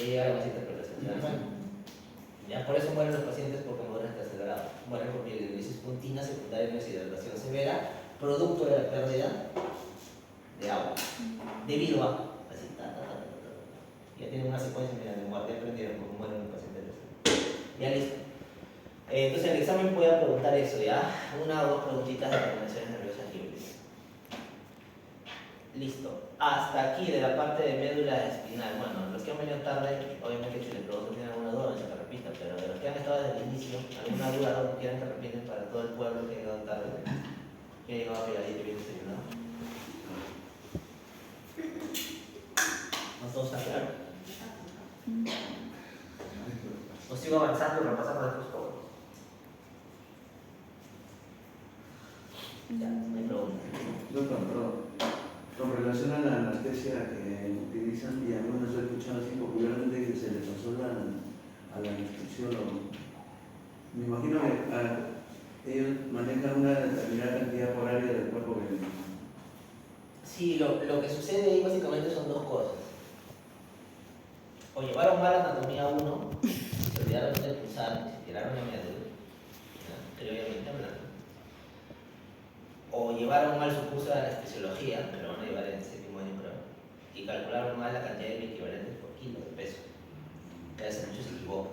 Y llega la más interpretación de la mano. ¿Ya? Por eso mueren los pacientes porque mueren en tercer grado. Mueren por mielinolisis continua secundaria de deshidratación severa, producto de la pérdida de agua. Debido a. Así, ya tienen una secuencia mira, de muerte aprendieron porque mueren los pacientes. Ya listo. Entonces el examen puede preguntar eso, ¿ya? Una o dos preguntitas de terminaciones nerviosas libres. Listo. Hasta aquí de la parte de médula espinal. Bueno, los que han venido tarde, obviamente si les pregunto tienen alguna duda, no se repita, pero de los que han estado desde el inicio, alguna duda o quieran que repiten para todo el pueblo que ha llegado tarde, que ha llegado pegadito y bien desayunado. ¿No todo está claro? O sigo avanzando y repasamos después todo. Ya, no hay pregunta. Doctor, perdón. Con relación a la anestesia que utilizan, y algunos he escuchado así popularmente que se le pasó a la anestesiólogo. Me imagino que ellos manejan una determinada cantidad horaria del cuerpo que... Sí, lo que sucede ahí básicamente son dos cosas. O llevaron mal anatomía 1, se olvidaron de pulsar, se tiraron la médula, previamente hablando. O llevaron mal su curso de anestesiología, que lo van a llevar en el 7º año creo, y calcularon mal la cantidad de equivalentes por kilo de peso, que a veces muchos se equivocan.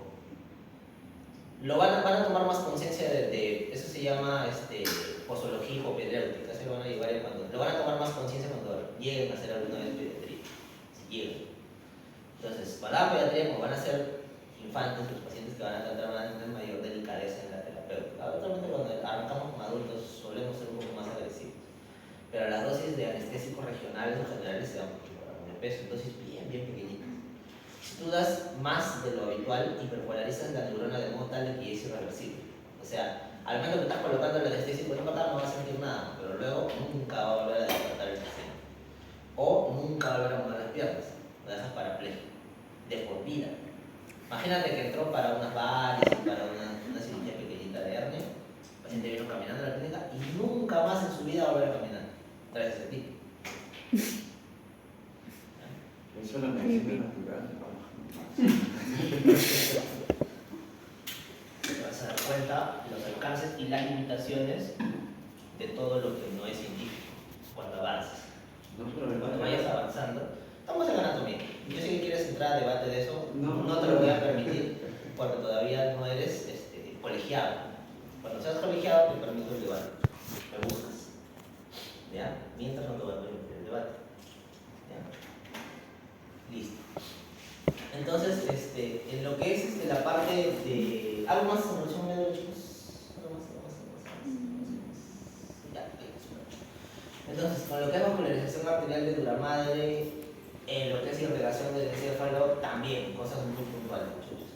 Van a tomar más conciencia de eso se llama posología hipopedréutica, eso lo van a llevar lo van a tomar más conciencia cuando lleguen a hacer alguna vez pediatría, si llegan. Entonces, para la pediatría, como van a ser infantes, los pacientes que van a tratar van a tener mayor delicadeza en la terapéutica. Actualmente cuando arrancamos con adultos solemos ser un poco más agresivos, pero las dosis de anestésicos regionales o generales se dan de peso, dosis bien pequeñitas. Si tú das más de lo habitual, hiperpolarizas la neurona de modo tal de que es irreversible. O sea, al momento que estás colocando el anestésico en no va a sentir nada, pero luego nunca va a volver a despertar el paciente. O nunca va a volver a mover las piernas, lo dejas parapléjico, de por vida. Imagínate que entró para unas varices, para una cirugía pequeñita de hernia, el paciente vino caminando a la clínica y nunca más en su vida va a volver a caminar. Traes ese tipo. Eso es la medicina natural. Te vas a dar cuenta de los alcances y las limitaciones de todo lo que no es científico cuando avances. Cuando vayas avanzando, estamos en anatomía. Yo sé que quieres entrar a debate de eso, no te lo voy a permitir porque todavía no eres colegiado. Cuando seas colegiado te permito el debate, me buscas. ¿Ya? Mientras no te voy a permitir el debate. ¿Ya? Listo. Entonces, en lo que es la parte de... ¿Algo más en relación a medio, chicos? ¿Algo más? Ya, entonces, con lo que es vascularización arterial de dura madre, en lo que es irrigación del encéfalo, también, cosas muy puntuales, muchachos.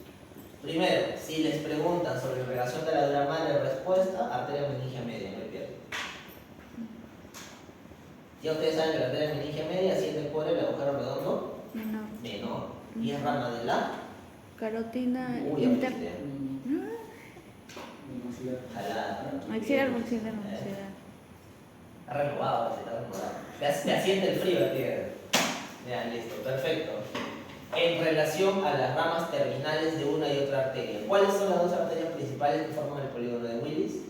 Primero, si les preguntan sobre irrigación de la dura madre, respuesta, arteria meningia media, no hay pierde. Ya ustedes saben que la arteria meningia media asciende por el agujero redondo menor. Y es rama de la Carotina Uy, inter... jalada. Maxilar. Está renovado, está renovado. Te asiente el frío, tierra. Ya, listo, perfecto. En relación a las ramas terminales de una y otra arteria, ¿cuáles son las dos arterias principales que forman el polígono de Willis?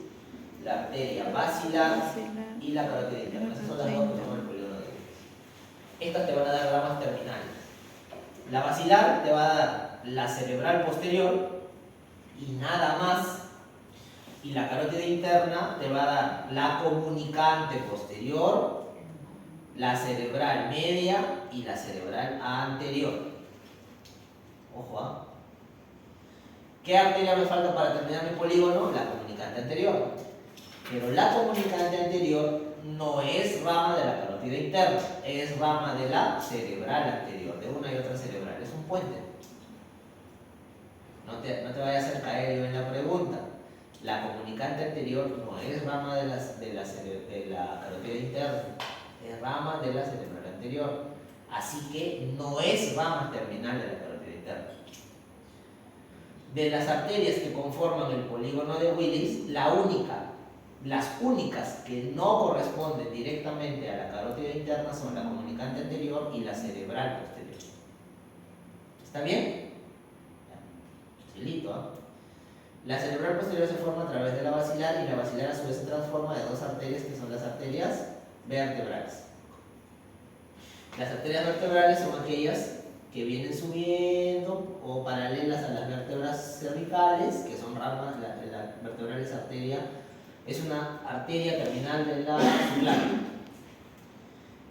La arteria basilar y la carótida interna. Esas son las dos que forman el polígono de Willis. Estas te van a dar ramas terminales. La basilar te va a dar la cerebral posterior y nada más. Y la carótida interna te va a dar la comunicante posterior, la cerebral media y la cerebral anterior. Ojo, ¿ah? ¿Qué arteria me falta para terminar mi polígono? La comunicante anterior. Pero la comunicante anterior no es rama de la carótida interna, es rama de la cerebral anterior, de una y otra cerebral. Es un puente. No te vayas a hacer caer yo en la pregunta. La comunicante anterior no es rama de la carótida interna, es rama de la cerebral anterior. Así que no es rama terminal de la carótida interna. De las arterias que conforman el polígono de Willis, las únicas que no corresponden directamente a la carótida interna son la comunicante anterior y la cerebral posterior. ¿Está bien? Facilito, ¿eh? La cerebral posterior se forma a través de la basilar y la basilar a su vez se transforma de dos arterias que son las arterias vertebrales. Las arterias vertebrales son aquellas que vienen subiendo o paralelas a las vértebras cervicales, que son ramas. La vertebral es arteria, es una arteria terminal de la yugular.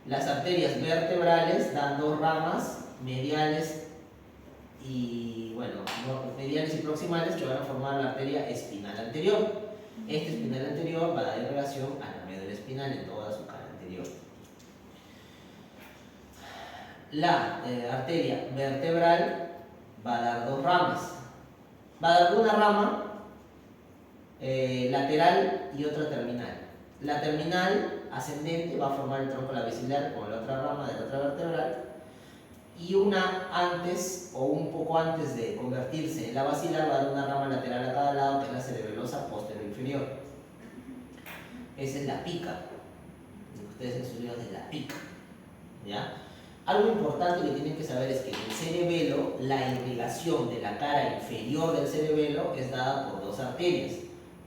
Las arterias vertebrales dan dos ramas, mediales y mediales y proximales, que van a formar la arteria espinal anterior. Esta espinal anterior va a dar en relación a la médula espinal en toda su cara anterior. La arteria vertebral va a dar dos ramas. Va a dar una rama lateral y otra terminal. La terminal ascendente va a formar el tronco labial con la otra rama de la otra vertebral, y una antes o un poco antes de convertirse en la basilar va a dar una rama lateral a cada lado, que es la cerebelosa posterior inferior. Esa es la pica. Ustedes en sus libros de la pica, ¿ya? Algo importante que tienen que saber es que en el cerebelo, la irrigación de la cara inferior del cerebelo es dada por dos arterias,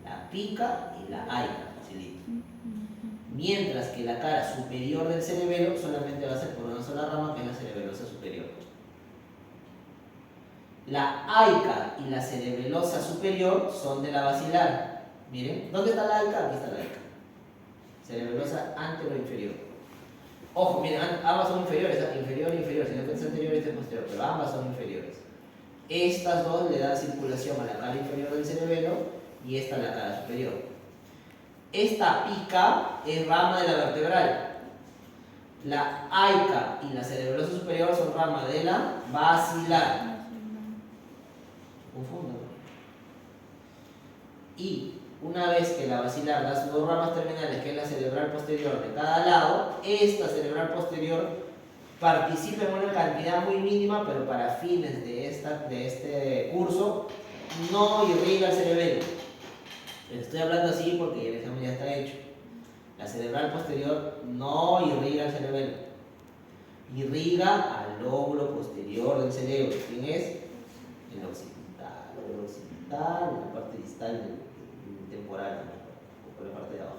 la pica y la aica, facilito. Mientras que la cara superior del cerebelo solamente va a ser por una sola rama, que es la cerebelosa superior. La aica y la cerebelosa superior son de la basilar. Miren, ¿dónde está la aica? Aquí está la aica. Cerebelosa anterior inferior. Ojo, miren, ambas son inferiores, inferior e inferior, si no es anterior y posterior, pero ambas son inferiores. Estas dos le dan circulación a la cara inferior del cerebelo y esta a la cara superior. Esta pica es rama de la vertebral. La aica y la cerebelosa superior son rama de la basilar. Confundo. Y una vez que la basilar da sus dos ramas terminales, que es la cerebral posterior de cada lado, esta cerebral posterior participa en una cantidad muy mínima, pero para fines de este curso no irriga el cerebelo. Les estoy hablando así porque el examen ya está hecho. La cerebral posterior no irriga el cerebelo, irriga al lóbulo posterior del cerebro. ¿Quién es? El occipital, la parte distal del temporal, por la parte de abajo.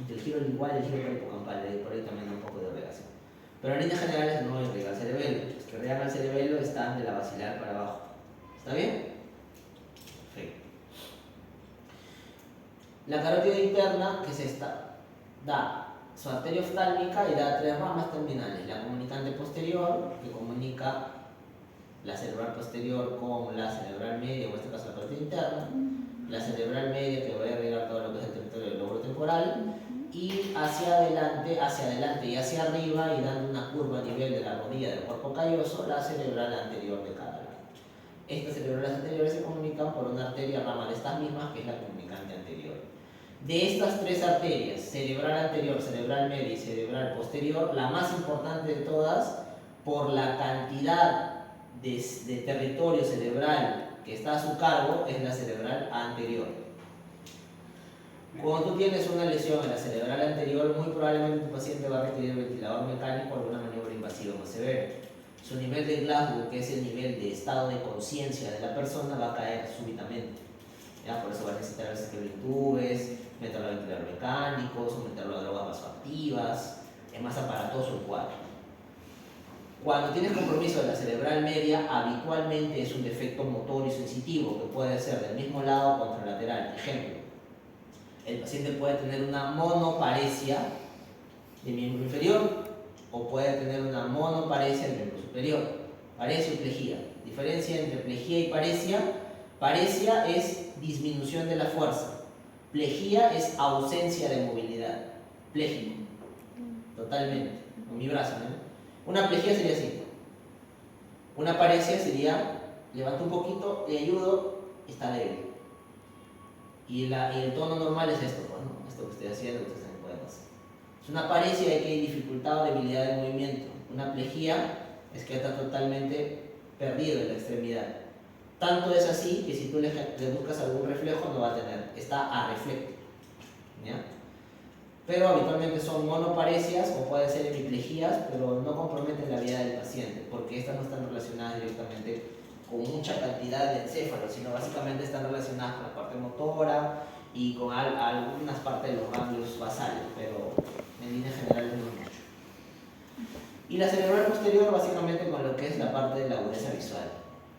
El giro lingual, el giro perihipocampal, por ahí también da un poco de irrigación. Pero en líneas generales no irriga el cerebelo. Los que irrigan el cerebelo están de la basilar para abajo. ¿Está bien? Perfecto. La carótida interna, que es esta, da su arteria oftálmica y da tres ramas terminales. La comunicante posterior, que comunica la cerebral posterior con la cerebral media, o en este caso la carótida interna. La cerebral media, que va a irrigar todo lo que es el territorio del lóbulo temporal, y hacia adelante y hacia arriba, y dando una curva a nivel de la rodilla del cuerpo calloso, la cerebral anterior de cada lado. Estas cerebrales anteriores se comunican por una arteria rama de estas mismas, que es la comunicante anterior. De estas tres arterias, cerebral anterior, cerebral media y cerebral posterior, la más importante de todas, por la cantidad de territorio cerebral que está a su cargo, es la cerebral anterior. Cuando tú tienes una lesión en la cerebral anterior, muy probablemente tu paciente va a requerir ventilador mecánico o alguna maniobra invasiva más severa. Su nivel de Glasgow, que es el nivel de estado de conciencia de la persona, va a caer súbitamente. ¿Ya? Por eso va a necesitar a veces que lo intubes, meterlo a ventilador mecánico, someterlo a drogas vasoactivas. Es más aparatoso el cuadro. Cuando tienes compromiso de la cerebral media, habitualmente es un defecto motor y sensitivo, que puede ser del mismo lado o contralateral. Ejemplo, el paciente puede tener una monoparesia de miembro inferior o puede tener una monoparesia de miembro superior. Paresia y plejía. Diferencia entre plejía y paresia. Paresia es disminución de la fuerza. Plejía es ausencia de movilidad. Pléjico. Totalmente. Con mi brazo, ¿no? Una plejía sería así. Una paresia sería, levanto un poquito, le ayudo, está débil. Y el tono normal es esto, pues, ¿no? Esto que estoy haciendo, ustedes también pueden hacer. Es una paresia de que hay dificultad o debilidad de movimiento. Una plejía es que está totalmente perdido en la extremidad. Tanto es así que si tú le buscas algún reflejo no va a tener, está arreflecto. ¿Ya? Pero habitualmente son monoparesias o pueden ser hemiplejías, pero no comprometen la vida del paciente, porque estas no están relacionadas directamente con mucha cantidad de encéfalo, sino básicamente están relacionadas con la parte motora y con algunas partes de los ganglios basales, pero en línea general no mucho. Y la cerebral posterior básicamente con lo que es la parte de la agudeza visual.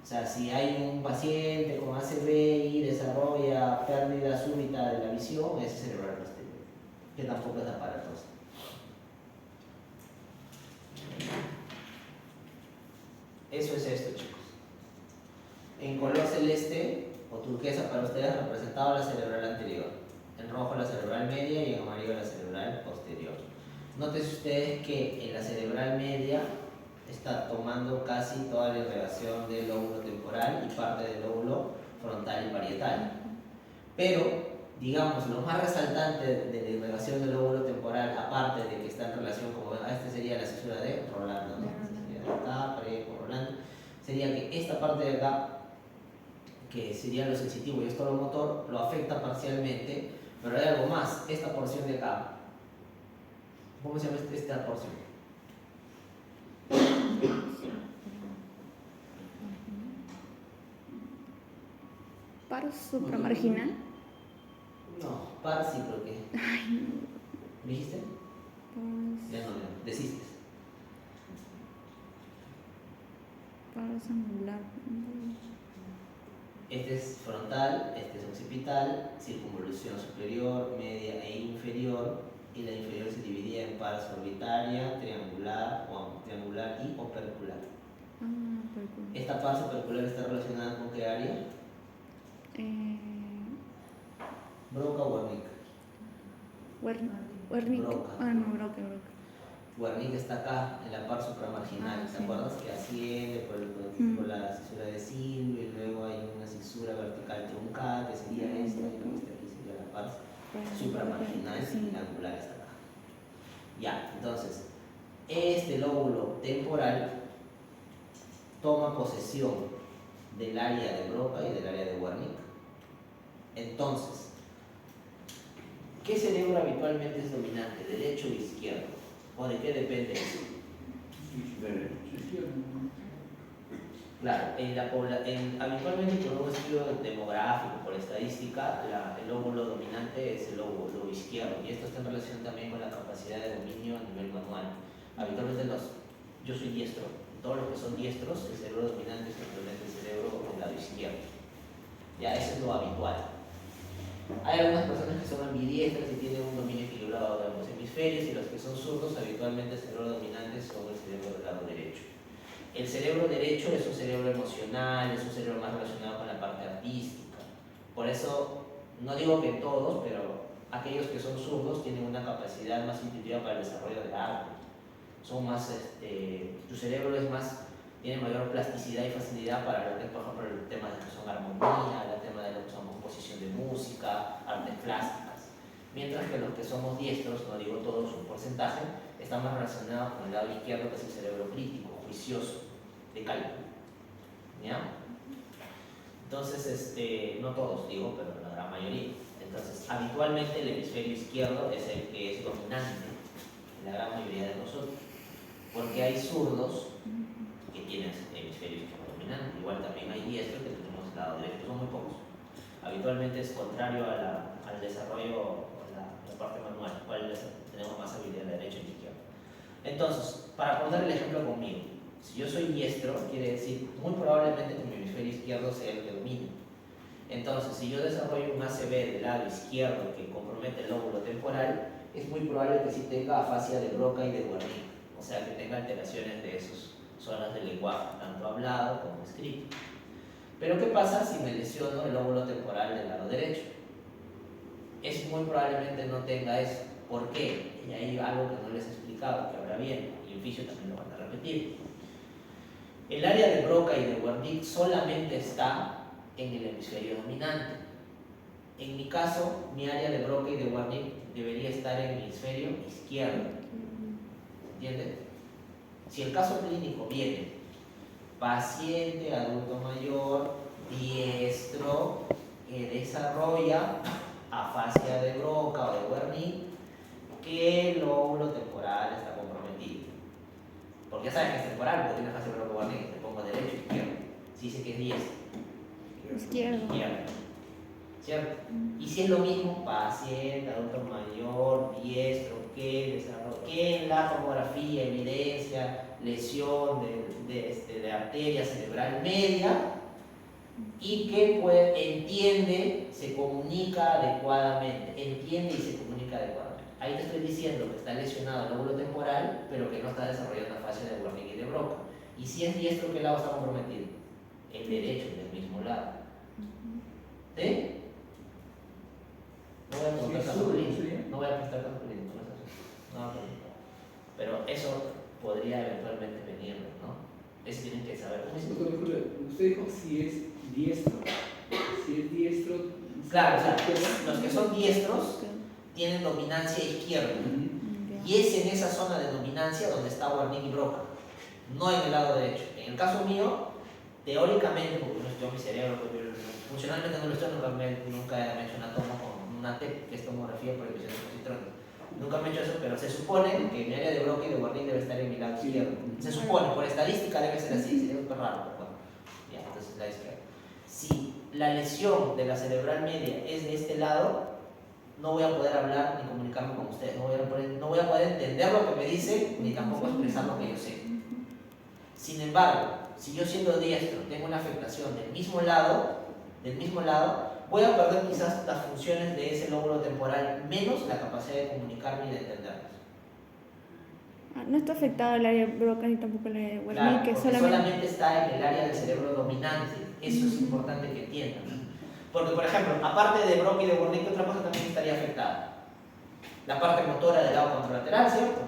O sea, si hay un paciente con ACV y desarrolla pérdida súbita de la visión, ese es cerebral posterior, que tampoco es aparatoso. Eso es esto, chicos. En color celeste o turquesa para ustedes representaba la cerebral anterior, en rojo la cerebral media y en amarillo la cerebral posterior. Noten ustedes que en la cerebral media está tomando casi toda la irrigación del lóbulo temporal y parte del lóbulo frontal y parietal. Pero, digamos, lo más resaltante de la irrigación del lóbulo temporal, aparte de que está en relación, como ven, este sería la cesura de Rolando, ¿no? Sería de acá, por Rolando, sería que esta parte de acá, que sería lo sensitivo y esto lo motor, lo afecta parcialmente, pero hay algo más, esta porción de acá. ¿Cómo se llama esta porción? Par supramarginal. No, par sí creo que. ¿Dijiste? Pars, Ya no, desistes. pars angular. Este es frontal, este es occipital, circunvolución superior, media e inferior, y la inferior se dividía en pars orbitaria, triangular y opercular. Percular. ¿Esta pars opercular está relacionada con qué área? Broca o Wernicke. Wernicke. Broca. Ah, no, Broca. Wernicke está acá, en la par supramarginal, ¿te Sí. acuerdas? Que asciende por la cisura de Silvio y luego hay una cisura vertical truncada que sería esta, y luego esta aquí sería la par supramarginal y la angular está acá. Ya, entonces, este lóbulo temporal toma posesión del área de Broca y del área de Wernicke. Entonces, ¿qué cerebro habitualmente es dominante? ¿Derecho o izquierdo? ¿O de qué depende eso? Claro, habitualmente por un estudio demográfico, por estadística, el lóbulo dominante es el lóbulo izquierdo, y esto está en relación también con la capacidad de dominio a nivel manual. Habitualmente yo soy diestro, todos los que son diestros, el cerebro dominante es simplemente el cerebro del lado izquierdo. Ya, eso es lo habitual. Hay algunas personas que son ambidiestras y tienen un dominio equilibrado de ambos hemisferios, y los que son zurdos habitualmente el cerebro dominante son el cerebro del lado derecho. El cerebro derecho es un cerebro emocional, es un cerebro más relacionado con la parte artística. Por eso, no digo que todos, pero aquellos que son zurdos tienen una capacidad más intuitiva para el desarrollo del arte. Son más, tu cerebro tiene mayor plasticidad y facilidad para lo que es, por ejemplo, el tema de lo que son armonía, el tema de lo que son composición de música, artes plásticas. Mientras que los que somos diestros, no digo todos, un porcentaje, están más relacionados con el lado izquierdo, que es el cerebro crítico, juicioso, de cálculo. ¿Ya? Entonces, no todos digo, pero la gran mayoría. Entonces, habitualmente el hemisferio izquierdo es el que es dominante en la gran mayoría de nosotros. Porque hay zurdos que tienen hemisferio izquierdo dominante. Igual también hay diestros que tenemos el lado derecho, son muy pocos. Habitualmente es contrario al desarrollo, la parte manual, cual tenemos más habilidad de derecho y izquierdo. Entonces, para poner el ejemplo conmigo, si yo soy diestro, quiere decir muy probablemente que mi hemisferio izquierdo sea el que domine. Entonces, si yo desarrollo un ACV del lado izquierdo que compromete el lóbulo temporal, es muy probable que sí tenga afasia de Broca y de Wernicke, o sea, que tenga alteraciones de esas zonas del lenguaje, tanto hablado como escrito. Pero ¿qué pasa si me lesiono el lóbulo temporal del lado derecho? Es muy probablemente no tenga eso. ¿Por qué? Y hay algo que no les he explicado, que ahora viene, y en fisio también lo van a repetir. El área de Broca y de Wernicke solamente está en el hemisferio dominante. En mi caso, mi área de Broca y de Wernicke debería estar en el hemisferio izquierdo. ¿Entiendes? Si el caso clínico viene paciente, adulto mayor, diestro, que desarrolla afasia de Broca o de Wernicke, que el lóbulo temporal está comprometido. Porque ya saben que es temporal, porque tiene afasia de Broca o Wernicke, te pongo derecho, izquierdo. Si dice que es diestro. Izquierdo. ¿Cierto? Y si es lo mismo, paciente, adulto mayor, diestro, que en la tomografía evidencia lesión de arteria cerebral media y que entiende, se comunica adecuadamente, entiende y se comunica adecuadamente. Ahí te estoy diciendo que está lesionado el lóbulo temporal, pero que no está desarrollando afasia de Wernicke y de Broca. Y si es diestro, ¿qué lado está comprometido? El derecho, del mismo lado. ¿Sí? No voy a preguntar tanto clínico. No voy a prestar tanto clínico. No, pero eso podría eventualmente venir, ¿no? Eso tienen que saber. Usted dijo si es diestro. Si es diestro. Claro, o sea, los que son diestros tienen dominancia izquierda. Y es en esa zona de dominancia donde está Wernicke y Broca, no en el lado derecho. En el caso mío, teóricamente, porque no estudio mi cerebro, funcionalmente no lo estudio, nunca he hecho una toma con una TEP, que es tomografía por emisión de positrones. Nunca me he hecho eso, pero se supone que mi área de Broca y de Wernicke debe estar en mi lado izquierdo. Se supone, por estadística debe ser así, sería súper raro, pero bueno. Ya, entonces la izquierda. Si la lesión de la cerebral media es de este lado, no voy a poder hablar ni comunicarme con ustedes, no voy a poder entender lo que me dice, ni tampoco expresar lo que yo sé. Sin embargo, si yo siendo diestro tengo una afectación del mismo lado, voy a perder quizás las funciones de ese lóbulo temporal, menos la capacidad de comunicarme y de entendernos. No está afectado el área de Broca ni tampoco el área de Wernicke, Claro, que porque solamente está en el área del cerebro dominante. Eso es importante que entiendan. Porque, por ejemplo, aparte de Broca y de Wernicke, otra cosa también estaría afectada. La parte motora del lado contralateral, ¿cierto?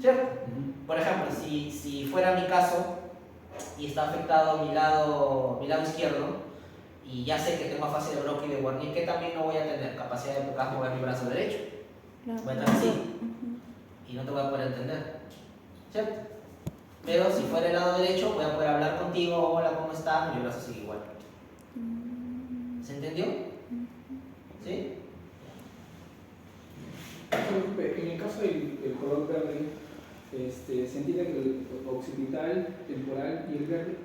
¿Cierto? Por ejemplo, si fuera mi caso y está afectado mi lado izquierdo, y ya sé que tengo afasia de Broca y de Wernicke, también no voy a tener capacidad de tocar mover mi brazo derecho. Voy a estar así y no te voy a poder entender, ¿cierto? Pero si fuera el lado derecho, voy a poder hablar contigo, hola, ¿cómo estás? Mi brazo sigue igual. ¿Se entendió? ¿Sí? En el caso del color verde, ¿se entiende que el occipital, temporal y el verde?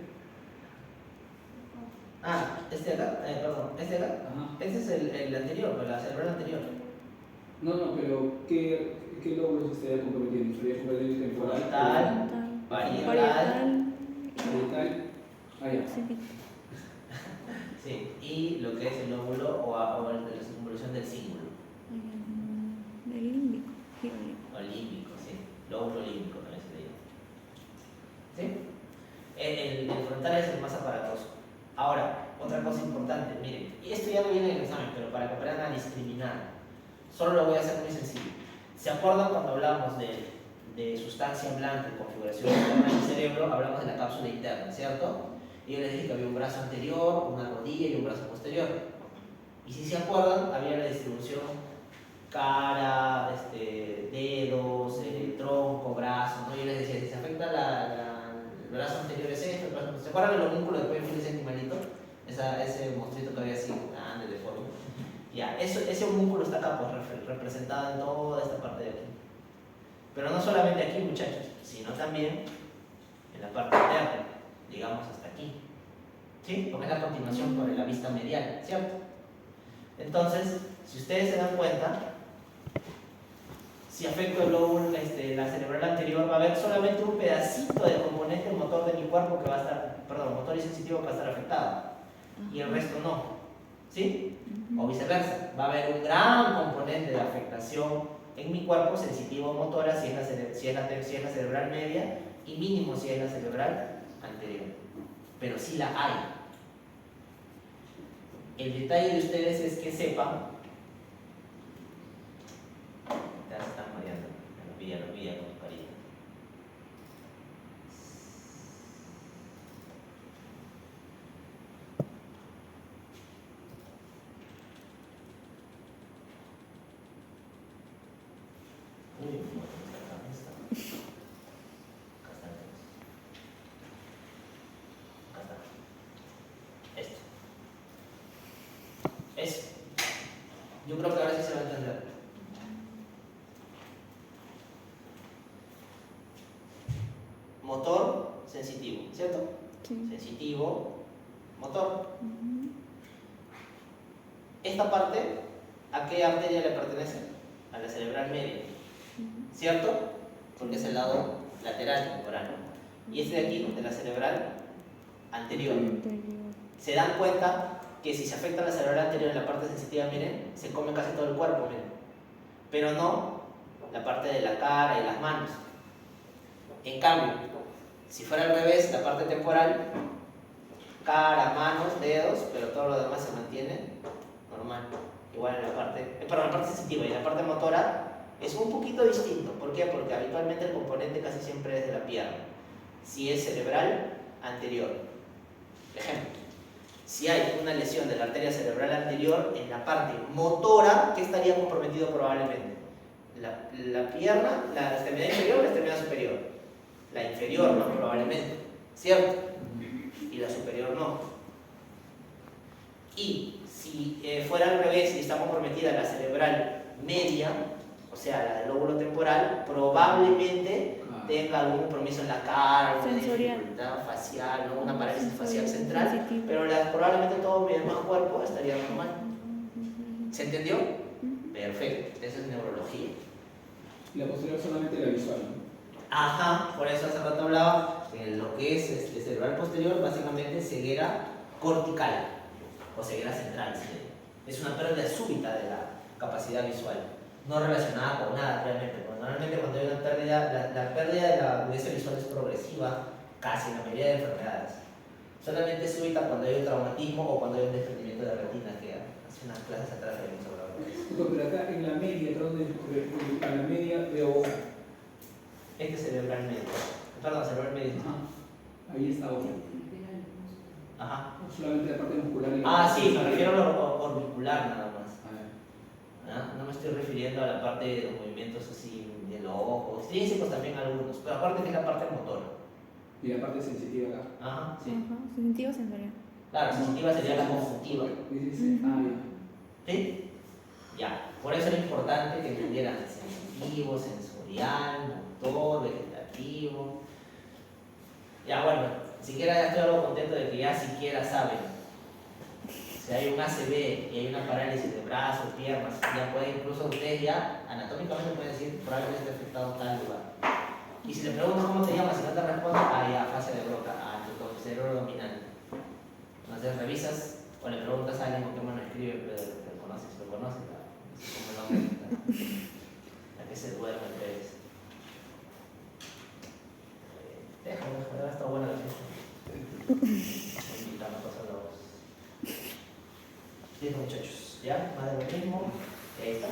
Ah, perdón, este acá. Ajá. Este es el anterior, la cerebral anterior. No, pero ¿qué lóbulos estaría comprometiendo? ¿Estaría comprometiendo el temporal? Parietal. Parietal. Ah, ya. Sí, y lo que es el lóbulo o la circunvolución del cíngulo. Del límbico. O límbico, sí. Lóbulo límbico también se le llama. ¿Sí? El frontal es el más aparatoso. Ahora, otra cosa importante, miren, y esto ya no viene en el examen, pero para que aprendan a discriminar, solo lo voy a hacer muy sencillo. ¿Se acuerdan cuando hablamos de sustancia blanca y configuración interna del cerebro? Hablamos de la cápsula interna, ¿cierto? Y yo les dije que había un brazo anterior, una rodilla y un brazo posterior. Y si se acuerdan, había la distribución cara, dedos, tronco, brazo, ¿no? Yo les decía, si se afecta el brazo anterior es esto, el brazo... ¿Se acuerdan del homúnculo de Penfield, ese animalito? Ese monstruito que había así, grande, deforme. Ya, ese homúnculo está acá pues, representado en toda esta parte de aquí. Pero no solamente aquí, muchachos, sino también en la parte interna, digamos hasta aquí. ¿Sí? Porque es la continuación por la vista medial, ¿cierto? Entonces, si ustedes se dan cuenta, si afecto el lóbulo, la cerebral anterior, va a haber solamente un pedacito del componente motor de mi cuerpo que va a estar, motor y sensitivo que va a estar afectado, y el resto no. ¿Sí? O viceversa, va a haber un gran componente de afectación en mi cuerpo, sensitivo o motora, si es la cerebral media, y mínimo si es la cerebral anterior. Pero sí la hay. El detalle de ustedes es que sepan. Ya se están mareando, lo pilla con tu carita. Yo creo que ahora sí se va a entender. Motor, sensitivo, ¿cierto? Sí. Sensitivo, motor. Ujú. Esta parte, ¿a qué arteria le pertenece? A la cerebral media, ¿cierto? Porque es el lado lateral temporal. Y este de aquí, de la cerebral anterior. Anterior. Se dan cuenta que si se afecta la cerebral anterior en la parte sensitiva, miren, se come casi todo el cuerpo, miren. Pero no la parte de la cara y las manos. En cambio, si fuera al revés, la parte temporal, cara, manos, dedos, pero todo lo demás se mantiene normal. Igual en la parte sensitiva, y en la parte motora es un poquito distinto. ¿Por qué? Porque habitualmente el componente casi siempre es de la pierna. Si es cerebral anterior. Ejemplo, si hay una lesión de la arteria cerebral anterior en la parte motora, ¿qué estaría comprometido probablemente? La pierna, la extremidad inferior o la extremidad superior. La inferior, ¿no? Probablemente, ¿cierto? Y la superior no. Y si fuera al revés y está comprometida la cerebral media, o sea, la del lóbulo temporal, probablemente tenga algún compromiso en la cara, alguna Sensorial. dificultad facial, ¿no? Una parálisis facial central, Sensitivo. pero probablemente todo mi demás cuerpo estaría normal. ¿Se entendió? Perfecto, esa es neurología. Y la posterior solamente la visual, ¿no? Ajá, por eso hace rato hablaba de lo que es cerebral posterior, básicamente ceguera cortical o ceguera central. ¿Sí? Es una pérdida súbita de la capacidad visual, no relacionada con nada realmente. Normalmente cuando hay una pérdida, la pérdida de la agudeza visual es progresiva, casi en la mayoría de enfermedades. Solamente es súbita cuando hay un traumatismo o cuando hay un desprendimiento de retina, que hace unas clases atrás habíamos hablado de eso. Doctor, pero acá en la media, ¿dónde? En la media veo. Este es cerebral medio. Perdón, cerebral medio. Ajá. Ahí está otra. Ajá. Solamente la parte muscular. Y Ah, sí, me refiero a lo orbicular nada más. Ah, No me estoy refiriendo a la parte de los movimientos así de los ojos, físicos también algunos, pero aparte que es la parte motora. y la parte sensitiva acá. Ajá, sí. Ajá. Sensitivo sensorial. Claro, sensitiva sería la conjuntiva. Dice, ya. ¿Sí? Ya, por eso era importante que entendieran sensitivo, sensorial, motor, vegetativo. Ya, bueno, siquiera ya estoy algo contento de que ya siquiera saben. Si hay un ACV y hay una parálisis de brazos, piernas, ya puede, incluso ustedes ya anatómicamente pueden decir probablemente esté afectado tal lugar. Y si le preguntas cómo te llamas y no te responde, ya, fase de Broca, tu cerebro dominante. Entonces revisas o le preguntas a alguien con qué mano escribe, pero lo conoces, no sé cómo lo a qué se duerme el pez. Déjame, está buena la fiesta. Invitando a pasar la voz. Listo, muchachos, ya, más de lo mismo. Y ahí está.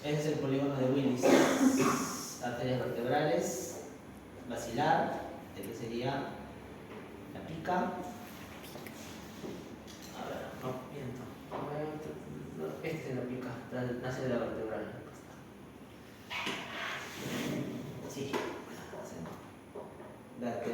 Ese es el polígono de Willis. Arterias vertebrales, basilar, este sería la pica. A ver, no, miento. Este es la pica, nace de la vertebral. Sí.